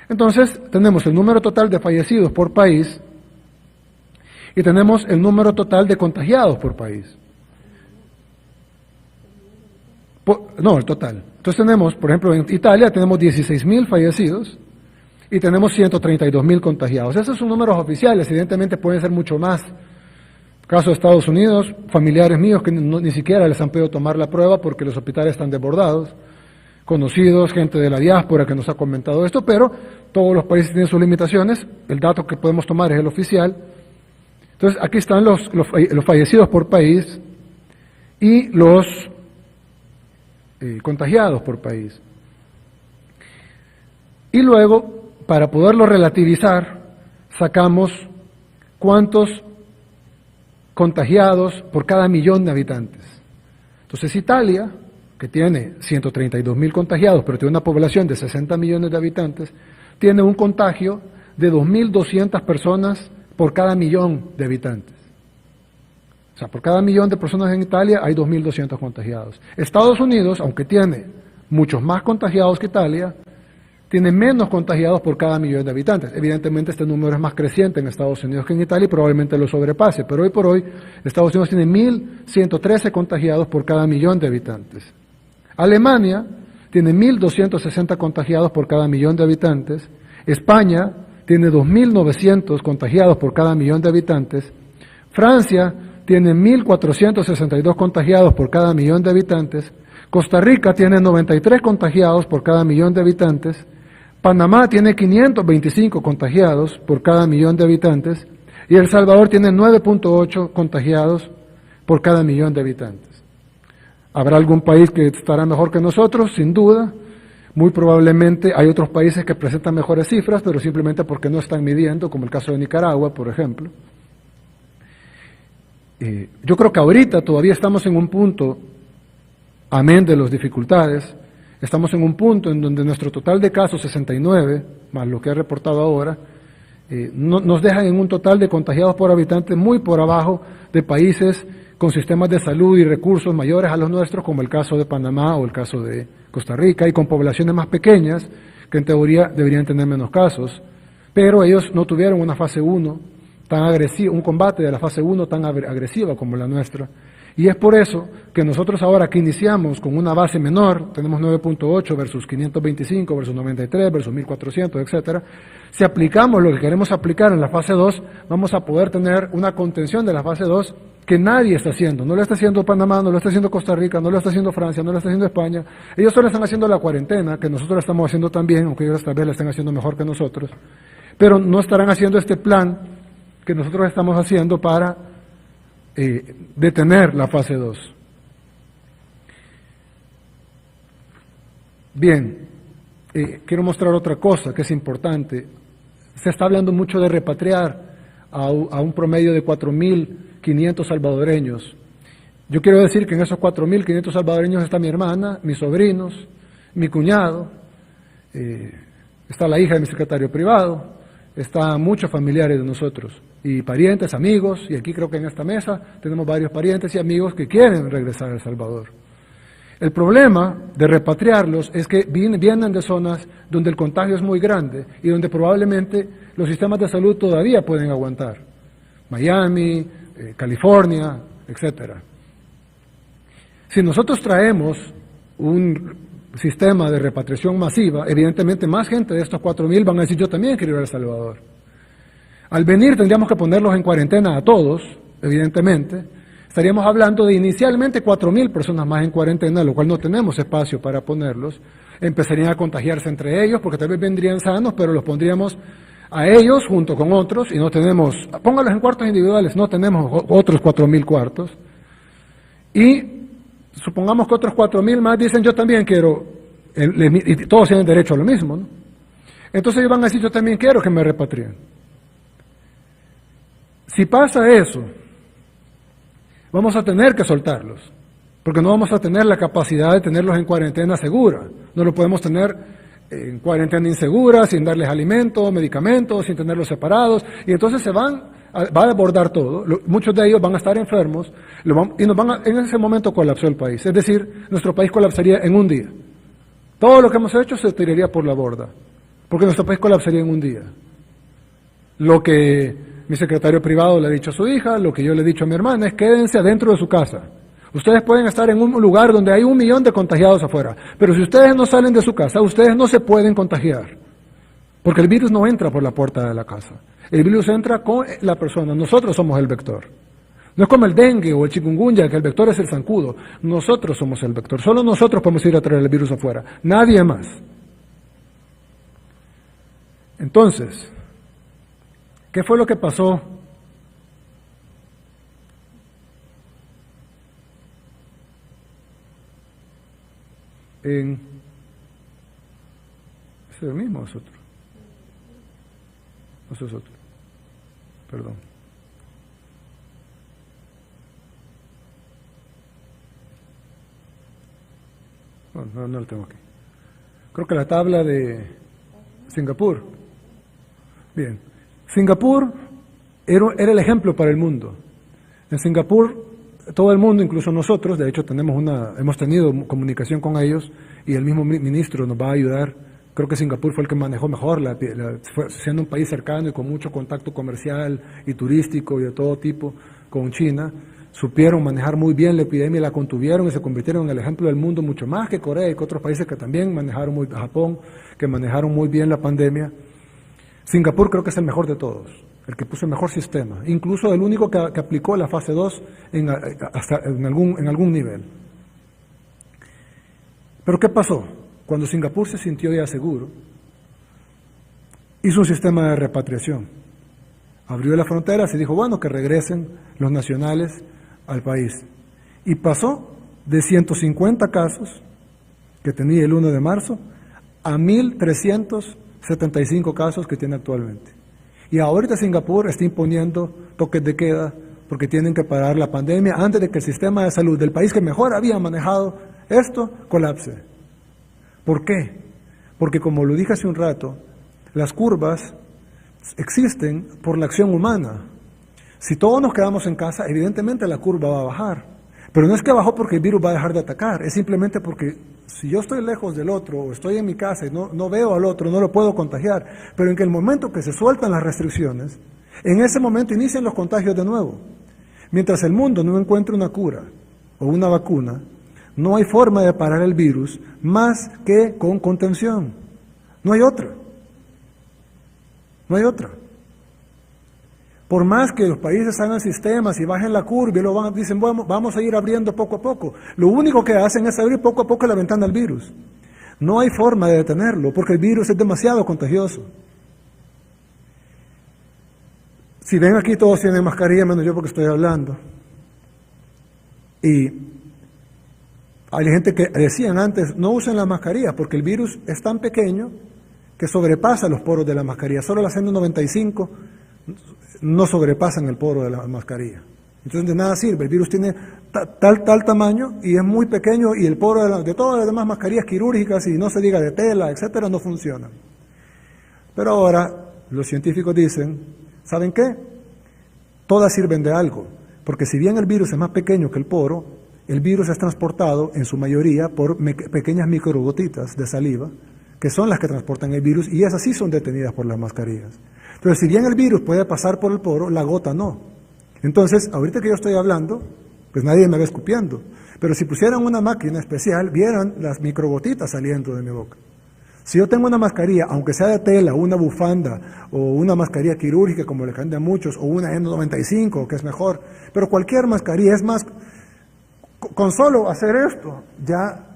Entonces, tenemos el número total de fallecidos por país y tenemos el número total de contagiados por país. No, el total. Entonces tenemos, por ejemplo, en Italia tenemos 16,000 fallecidos y tenemos 132,000 contagiados. Esos son números oficiales, evidentemente pueden ser mucho más. Caso de Estados Unidos, familiares míos que ni siquiera les han podido tomar la prueba porque los hospitales están desbordados, conocidos, gente de la diáspora que nos ha comentado esto, pero todos los países tienen sus limitaciones, el dato que podemos tomar es el oficial. Entonces aquí están los fallecidos por país y los contagiados por país. Y luego, para poderlo relativizar, sacamos cuántos contagiados por cada millón de habitantes. Entonces Italia, que tiene 132,000 contagiados, pero tiene una población de 60 millones de habitantes, tiene un contagio de 2.200 personas por cada millón de habitantes. O sea, por cada millón de personas en Italia hay 2.200 contagiados. Estados Unidos, aunque tiene muchos más contagiados que Italia, tiene menos contagiados por cada millón de habitantes. Evidentemente este número es más creciente en Estados Unidos que en Italia y probablemente lo sobrepase, pero hoy por hoy Estados Unidos tiene 1.113 contagiados por cada millón de habitantes. Alemania tiene 1.260 contagiados por cada millón de habitantes. España tiene 2.900 contagiados por cada millón de habitantes. Francia tiene 1.462 contagiados por cada millón de habitantes. Costa Rica tiene 93 contagiados por cada millón de habitantes. Panamá tiene 525 contagiados por cada millón de habitantes. Y El Salvador tiene 9.8 contagiados por cada millón de habitantes. ¿Habrá algún país que estará mejor que nosotros? Sin duda. Muy probablemente hay otros países que presentan mejores cifras, pero simplemente porque no están midiendo, como el caso de Nicaragua, por ejemplo. Yo creo que ahorita todavía estamos en un punto, amén de las dificultades, estamos en un punto en donde nuestro total de casos, 69, más lo que he reportado ahora, nos dejan en un total de contagiados por habitante muy por abajo de países con sistemas de salud y recursos mayores a los nuestros, como el caso de Panamá o el caso de Costa Rica, y con poblaciones más pequeñas, que en teoría deberían tener menos casos, pero ellos no tuvieron una fase 1 tan agresiva, un combate de la fase 1 tan agresiva como la nuestra. Y es por eso que nosotros ahora que iniciamos con una base menor, tenemos 9.8 versus 525 versus 93 versus 1400, etcétera, si aplicamos lo que queremos aplicar en la fase 2, vamos a poder tener una contención de la fase 2 que nadie está haciendo. No lo está haciendo Panamá, no lo está haciendo Costa Rica, no lo está haciendo Francia, no lo está haciendo España. Ellos solo están haciendo la cuarentena, que nosotros la estamos haciendo también, aunque ellos tal vez la están haciendo mejor que nosotros, pero no estarán haciendo este plan que nosotros estamos haciendo para detener la fase 2. Bien, quiero mostrar otra cosa que es importante. Se está hablando mucho de repatriar a un promedio de 4.500 salvadoreños. Yo quiero decir que en esos 4.500 salvadoreños está mi hermana, mis sobrinos, mi cuñado, está la hija de mi secretario privado, están muchos familiares de nosotros, y parientes, amigos, y aquí creo que en esta mesa tenemos varios parientes y amigos que quieren regresar a El Salvador. El problema de repatriarlos es que vienen de zonas donde el contagio es muy grande y donde probablemente los sistemas de salud todavía pueden aguantar. Miami, California, etcétera. Si nosotros traemos un sistema de repatriación masiva, evidentemente más gente de estos 4.000 van a decir yo también quiero ir a El Salvador. Al venir tendríamos que ponerlos en cuarentena a todos, evidentemente, estaríamos hablando de inicialmente 4.000 personas más en cuarentena, lo cual no tenemos espacio para ponerlos. Empezarían a contagiarse entre ellos, porque tal vez vendrían sanos, pero los pondríamos a ellos junto con otros, y no tenemos, póngalos en cuartos individuales, no tenemos otros 4.000 cuartos. Y supongamos que otros 4.000 más dicen, yo también quiero, y todos tienen derecho a lo mismo, ¿no? Entonces ellos van a decir, yo también quiero que me repatrien. Si pasa eso, vamos a tener que soltarlos, porque no vamos a tener la capacidad de tenerlos en cuarentena segura. No lo podemos tener en cuarentena insegura, sin darles alimentos, medicamentos, sin tenerlos separados, y entonces va a desbordar todo. Muchos de ellos van a estar enfermos y en ese momento colapsó el país. Es decir, nuestro país colapsaría en un día. Todo lo que hemos hecho se tiraría por la borda, porque nuestro país colapsaría en un día. Lo que mi secretario privado le ha dicho a su hija, lo que yo le he dicho a mi hermana, es quédense adentro de su casa. Ustedes pueden estar en un lugar donde hay 1 millón de contagiados afuera, pero si ustedes no salen de su casa, ustedes no se pueden contagiar, porque el virus no entra por la puerta de la casa. El virus entra con la persona, nosotros somos el vector. No es como el dengue o el chikungunya, que el vector es el zancudo. Nosotros somos el vector, solo nosotros podemos ir a traer el virus afuera, nadie más. Entonces, ¿qué fue lo que pasó? ¿Ese es el mismo o es otro? No, ese es otro. Perdón. No lo tengo aquí. Creo que la tabla de Singapur. Bien. Singapur era el ejemplo para el mundo. En Singapur, todo el mundo, incluso nosotros, de hecho hemos tenido comunicación con ellos y el mismo ministro nos va a ayudar. Creo que Singapur fue el que manejó mejor, siendo un país cercano y con mucho contacto comercial y turístico y de todo tipo con China. Supieron manejar muy bien la epidemia, la contuvieron y se convirtieron en el ejemplo del mundo mucho más que Corea y que otros países que también manejaron Japón, que manejaron muy bien la pandemia. Singapur creo que es el mejor de todos, el que puso el mejor sistema, incluso el único que aplicó la fase 2 en algún nivel. Pero ¿qué pasó? Cuando Singapur se sintió ya seguro, hizo un sistema de repatriación. Abrió las fronteras y dijo, bueno, que regresen los nacionales al país. Y pasó de 150 casos que tenía el 1 de marzo a 1.375 casos que tiene actualmente. Y ahorita Singapur está imponiendo toques de queda porque tienen que parar la pandemia antes de que el sistema de salud del país que mejor había manejado esto colapse. ¿Por qué? Porque como lo dije hace un rato, las curvas existen por la acción humana. Si todos nos quedamos en casa, evidentemente la curva va a bajar. Pero no es que bajó porque el virus va a dejar de atacar, es simplemente porque si yo estoy lejos del otro o estoy en mi casa y no veo al otro, no lo puedo contagiar. Pero en el momento que se sueltan las restricciones, en ese momento inician los contagios de nuevo. Mientras el mundo no encuentre una cura o una vacuna, no hay forma de parar el virus más que con contención. No hay otra. No hay otra. Por más que los países hagan sistemas y bajen la curva y dicen, bueno, vamos a ir abriendo poco a poco. Lo único que hacen es abrir poco a poco la ventana al virus. No hay forma de detenerlo porque el virus es demasiado contagioso. Si ven aquí todos tienen mascarilla, menos yo porque estoy hablando. Y hay gente que decían antes, no usen la mascarilla porque el virus es tan pequeño que sobrepasa los poros de la mascarilla. Solo las N95 no sobrepasan el poro de la mascarilla. Entonces de nada sirve, el virus tiene tal tamaño y es muy pequeño y el poro de todas las demás mascarillas quirúrgicas y no se diga de tela, etcétera, no funcionan. Pero ahora los científicos dicen, ¿saben qué? Todas sirven de algo, porque si bien el virus es más pequeño que el poro, el virus es transportado en su mayoría por pequeñas microgotitas de saliva, que son las que transportan el virus y esas sí son detenidas por las mascarillas. Pero si bien el virus puede pasar por el poro, la gota no. Entonces, ahorita que yo estoy hablando, pues nadie me va escupiendo. Pero si pusieran una máquina especial, vieran las microgotitas saliendo de mi boca. Si yo tengo una mascarilla, aunque sea de tela, una bufanda o una mascarilla quirúrgica, como le cambian a muchos, o una N95, que es mejor, pero cualquier mascarilla, es más, con solo hacer esto, ya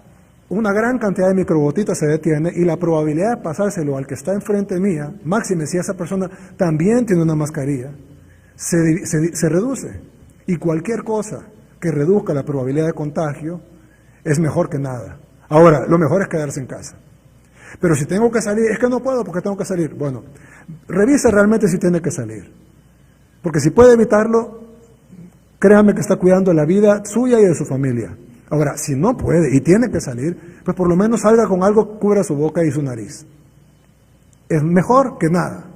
una gran cantidad de microgotitas se detiene y la probabilidad de pasárselo al que está enfrente mía, máxime si esa persona también tiene una mascarilla, se reduce. Y cualquier cosa que reduzca la probabilidad de contagio es mejor que nada. Ahora, lo mejor es quedarse en casa. Pero si tengo que salir, es que no puedo porque tengo que salir. Bueno, revise realmente si tiene que salir. Porque si puede evitarlo, créame que está cuidando la vida suya y de su familia. Ahora, si no puede y tiene que salir, pues por lo menos salga con algo que cubra su boca y su nariz. Es mejor que nada.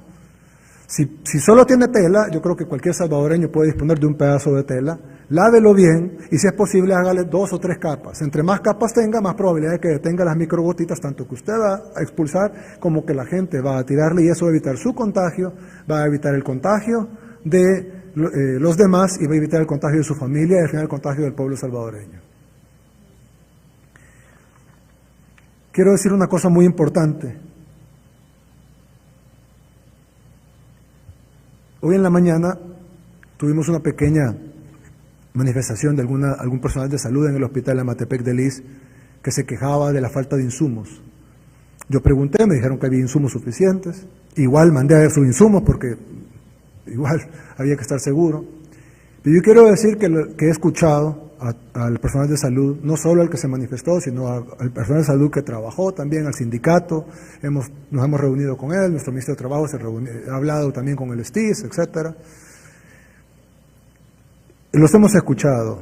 Si solo tiene tela, yo creo que cualquier salvadoreño puede disponer de un pedazo de tela, lávelo bien y si es posible hágale 2 o 3 capas. Entre más capas tenga, más probabilidad de que detenga las microgotitas, tanto que usted va a expulsar como que la gente va a tirarle, y eso va a evitar su contagio, va a evitar el contagio de los demás y va a evitar el contagio de su familia y al final el contagio del pueblo salvadoreño. Quiero decir una cosa muy importante. Hoy en la mañana tuvimos una pequeña manifestación de algún personal de salud en el hospital de Amatepec de Lis que se quejaba de la falta de insumos. Yo pregunté, me dijeron que había insumos suficientes, igual mandé a ver sus insumos porque igual había que estar seguro. Pero yo quiero decir que he escuchado al personal de salud, no solo al que se manifestó, sino al personal de salud que trabajó también, al sindicato, nos hemos reunido con él, nuestro ministro de Trabajo ha hablado también con el STIS, etcétera. Los hemos escuchado,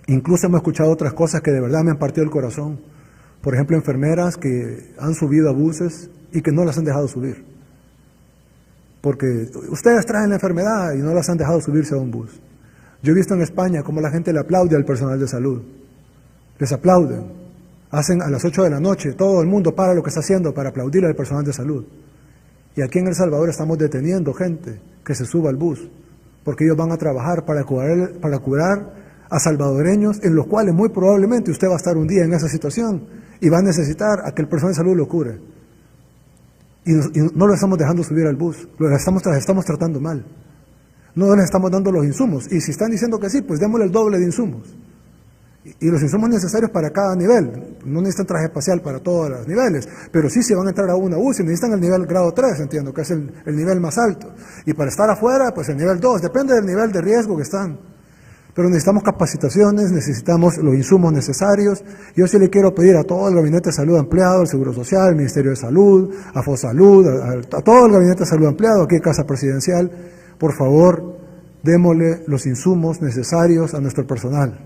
incluso hemos escuchado otras cosas que de verdad me han partido el corazón. Por ejemplo, enfermeras que han subido a buses y que no las han dejado subir. Porque ustedes traen la enfermedad y no las han dejado subirse a un bus. Yo he visto en España cómo la gente le aplaude al personal de salud. Les aplauden. Hacen a las 8 de la noche, todo el mundo para lo que está haciendo para aplaudirle al personal de salud. Y aquí en El Salvador estamos deteniendo gente que se suba al bus, porque ellos van a trabajar para curar a salvadoreños en los cuales muy probablemente usted va a estar un día en esa situación y va a necesitar a que el personal de salud lo cure. Y no lo estamos dejando subir al bus, lo estamos tratando mal. No les estamos dando los insumos. Y si están diciendo que sí, pues démosle el doble de insumos. Y los insumos necesarios para cada nivel. No necesitan traje espacial para todos los niveles, pero sí se van a entrar a una UCI, necesitan el nivel grado 3, entiendo, que es el nivel más alto. Y para estar afuera, pues el nivel 2, depende del nivel de riesgo que están. Pero necesitamos capacitaciones, necesitamos los insumos necesarios. Yo sí le quiero pedir a todo el Gabinete de Salud Ampliado, el Seguro Social, el Ministerio de Salud, a FOSalud, a todo el Gabinete de Salud Ampliado, aquí en Casa Presidencial, por favor, démosle los insumos necesarios a nuestro personal.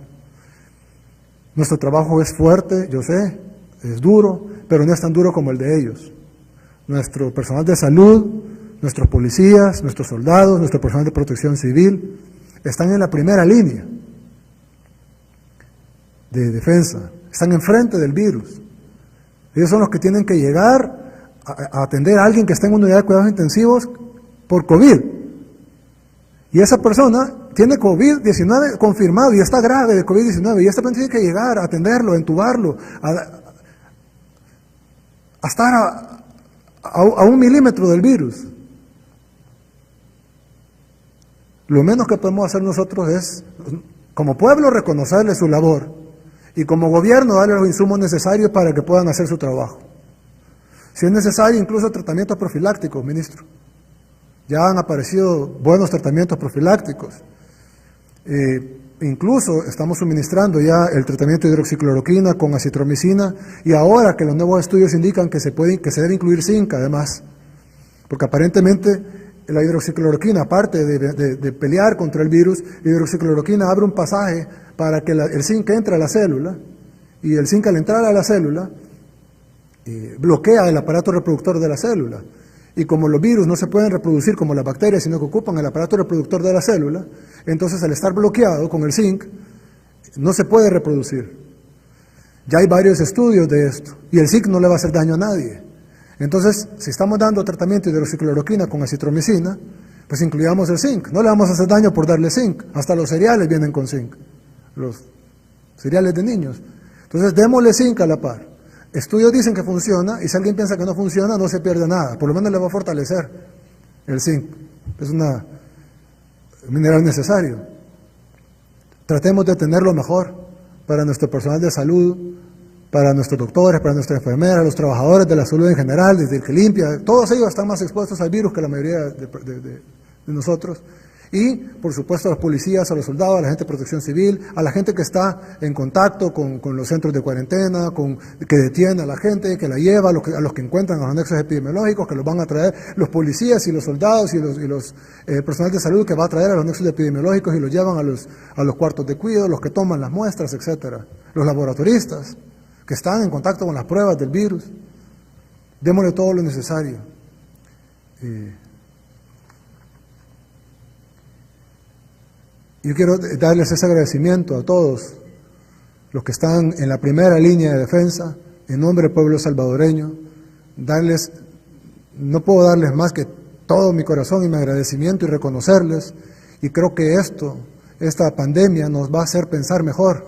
Nuestro trabajo es fuerte, yo sé, es duro, pero no es tan duro como el de ellos. Nuestro personal de salud, nuestros policías, nuestros soldados, nuestro personal de protección civil, están en la primera línea de defensa, están enfrente del virus. Ellos son los que tienen que llegar a atender a alguien que está en una unidad de cuidados intensivos por COVID. Y esa persona tiene COVID-19 confirmado y está grave de COVID-19 y esta persona tiene que llegar a atenderlo, a entubarlo, a estar a 1 milímetro del virus. Lo menos que podemos hacer nosotros es, como pueblo, reconocerle su labor y como gobierno darle los insumos necesarios para que puedan hacer su trabajo. Si es necesario, incluso tratamientos profilácticos, ministro. Ya han aparecido buenos tratamientos profilácticos. Incluso estamos suministrando ya el tratamiento de hidroxicloroquina con acitromicina y ahora que los nuevos estudios indican que se debe incluir zinc además, porque aparentemente la hidroxicloroquina, aparte de pelear contra el virus, la hidroxicloroquina abre un pasaje para que el zinc entre a la célula y el zinc al entrar a la célula bloquea el aparato reproductor de la célula. Y como los virus no se pueden reproducir como las bacterias, sino que ocupan el aparato reproductor de la célula, entonces al estar bloqueado con el zinc, no se puede reproducir. Ya hay varios estudios de esto, y el zinc no le va a hacer daño a nadie. Entonces, si estamos dando tratamiento de hidroxicloroquina con acitromicina, pues incluyamos el zinc. No le vamos a hacer daño por darle zinc. Hasta los cereales vienen con zinc, los cereales de niños. Entonces, démosle zinc a la par. Estudios dicen que funciona, y si alguien piensa que no funciona, no se pierde nada. Por lo menos le va a fortalecer el zinc. Es un mineral necesario. Tratemos de tenerlo mejor para nuestro personal de salud, para nuestros doctores, para nuestras enfermeras, los trabajadores de la salud en general, desde el que limpia. Todos ellos están más expuestos al virus que la mayoría de nosotros. Y, por supuesto, a los policías, a los soldados, a la gente de protección civil, a la gente que está en contacto con los centros de cuarentena, que detiene a la gente, que la lleva, a los que encuentran a los anexos epidemiológicos, que los van a traer, los policías y los soldados y los personal de salud que va a traer a los anexos epidemiológicos y los llevan a los cuartos de cuidado, los que toman las muestras, etcétera. Los laboratoristas que están en contacto con las pruebas del virus. Démosle todo lo necesario. Yo quiero darles ese agradecimiento a todos los que están en la primera línea de defensa, en nombre del pueblo salvadoreño. No puedo darles más que todo mi corazón y mi agradecimiento y reconocerles. Y creo que esta pandemia nos va a hacer pensar mejor,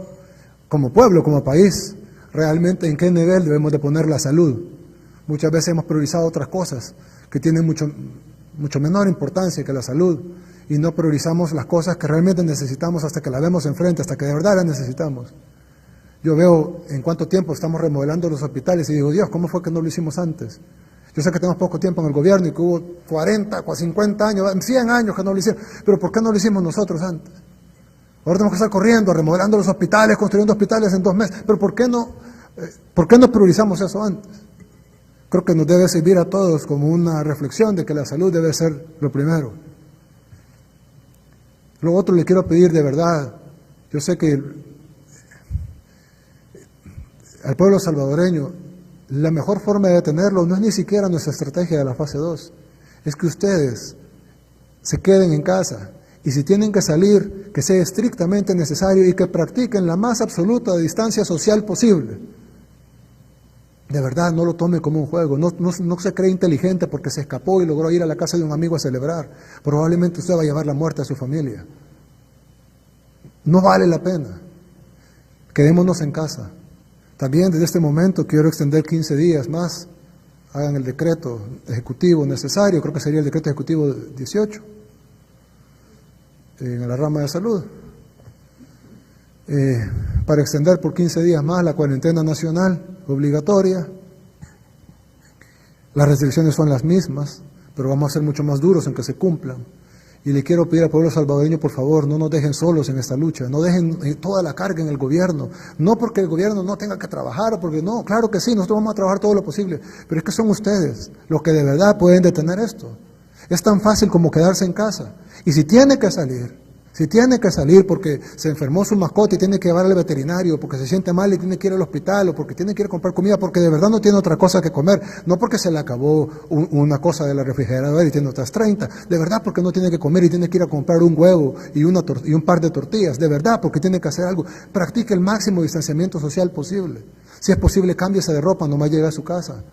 como pueblo, como país, realmente en qué nivel debemos de poner la salud. Muchas veces hemos priorizado otras cosas que tienen mucho menor importancia que la salud, y no priorizamos las cosas que realmente necesitamos hasta que las vemos enfrente, hasta que de verdad las necesitamos. Yo veo en cuánto tiempo estamos remodelando los hospitales y digo, Dios, ¿cómo fue que no lo hicimos antes? Yo sé que tenemos poco tiempo en el gobierno y que hubo 40, 50 años, 100 años que no lo hicieron, pero ¿por qué no lo hicimos nosotros antes? Ahora tenemos que estar corriendo, remodelando los hospitales, construyendo hospitales en 2 meses, pero ¿por qué no priorizamos eso antes? Creo que nos debe servir a todos como una reflexión de que la salud debe ser lo primero. Lo otro le quiero pedir de verdad, yo sé que al pueblo salvadoreño la mejor forma de detenerlo no es ni siquiera nuestra estrategia de la fase 2, es que ustedes se queden en casa y si tienen que salir, que sea estrictamente necesario y que practiquen la más absoluta distancia social posible. De verdad, no lo tome como un juego, no se cree inteligente porque se escapó y logró ir a la casa de un amigo a celebrar. Probablemente usted va a llevar la muerte a su familia. No vale la pena. Quedémonos en casa. También desde este momento quiero extender 15 días más. Hagan el decreto ejecutivo necesario, creo que sería el decreto ejecutivo 18, en la rama de salud, para extender por 15 días más la cuarentena nacional obligatoria. Las restricciones son las mismas, pero vamos a ser mucho más duros en que se cumplan. Y le quiero pedir al pueblo salvadoreño, por favor, no nos dejen solos en esta lucha, no dejen toda la carga en el gobierno, no porque el gobierno no tenga que trabajar, porque no, claro que sí, nosotros vamos a trabajar todo lo posible, pero es que son ustedes los que de verdad pueden detener esto. Es tan fácil como quedarse en casa, y si tiene que salir porque se enfermó su mascota y tiene que llevar al veterinario, porque se siente mal y tiene que ir al hospital, o porque tiene que ir a comprar comida, porque de verdad no tiene otra cosa que comer, no porque se le acabó una cosa de la refrigeradora y tiene otras 30, de verdad porque no tiene que comer y tiene que ir a comprar un huevo y un par de tortillas, de verdad porque tiene que hacer algo, practique el máximo distanciamiento social posible. Si es posible, cámbiese de ropa, nomás llegue a su casa.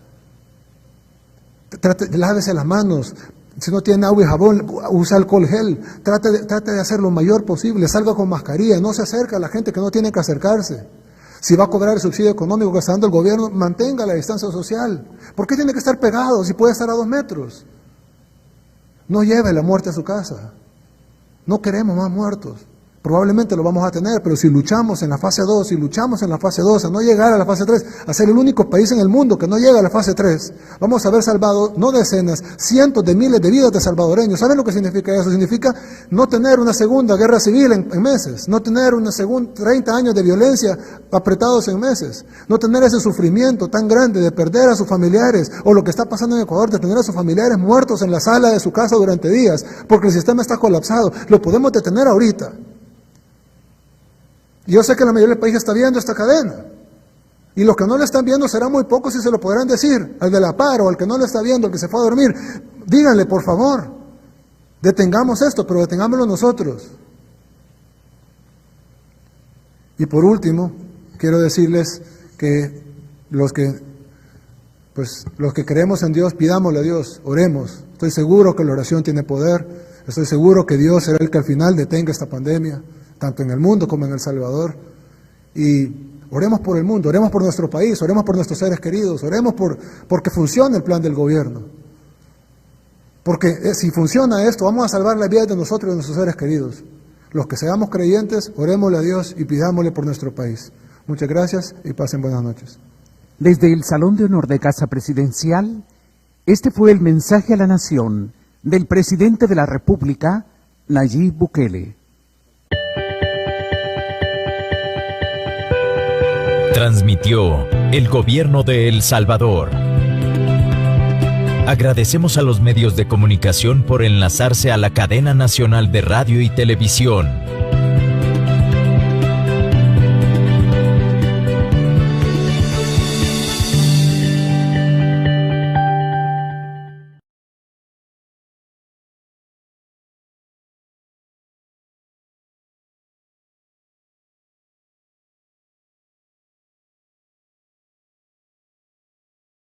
Lávese las manos. Si no tiene agua y jabón, usa alcohol gel. Trate de hacer lo mayor posible. Salga con mascarilla. No se acerque a la gente que no tiene que acercarse. Si va a cobrar el subsidio económico que está dando el gobierno, mantenga la distancia social. ¿Por qué tiene que estar pegado si puede estar a 2 metros? No lleve la muerte a su casa. No queremos más muertos. Probablemente lo vamos a tener, pero si luchamos en la fase 2, a no llegar a la fase 3, a ser el único país en el mundo que no llega a la fase 3, vamos a haber salvado, no decenas, cientos de miles de vidas de salvadoreños. ¿Saben lo que significa eso? Significa no tener una segunda guerra civil en meses, no tener 30 años de violencia apretados en meses, no tener ese sufrimiento tan grande de perder a sus familiares, o lo que está pasando en Ecuador, de tener a sus familiares muertos en la sala de su casa durante días, porque el sistema está colapsado. Lo podemos detener ahorita. Yo sé que la mayoría del país está viendo esta cadena, y los que no la están viendo serán muy pocos y se lo podrán decir al de la par o al que no la está viendo, al que se fue a dormir. Díganle, por favor, detengamos esto, pero detengámoslo nosotros. Y por último, quiero decirles que los que creemos en Dios, pidámosle a Dios, oremos. Estoy seguro que la oración tiene poder, estoy seguro que Dios será el que al final detenga esta pandemia, tanto en el mundo como en El Salvador. Y Oremos por el mundo, oremos por nuestro país, oremos por nuestros seres queridos, oremos porque funcione el plan del gobierno. Porque si funciona esto, vamos a salvar la vida de nosotros y de nuestros seres queridos. Los que seamos creyentes, orémosle a Dios y pidámosle por nuestro país. Muchas gracias y pasen buenas noches. Desde el Salón de Honor de Casa Presidencial, este fue el mensaje a la nación del presidente de la República, Nayib Bukele. Transmitió el Gobierno de El Salvador. Agradecemos a los medios de comunicación por enlazarse a la cadena nacional de radio y televisión.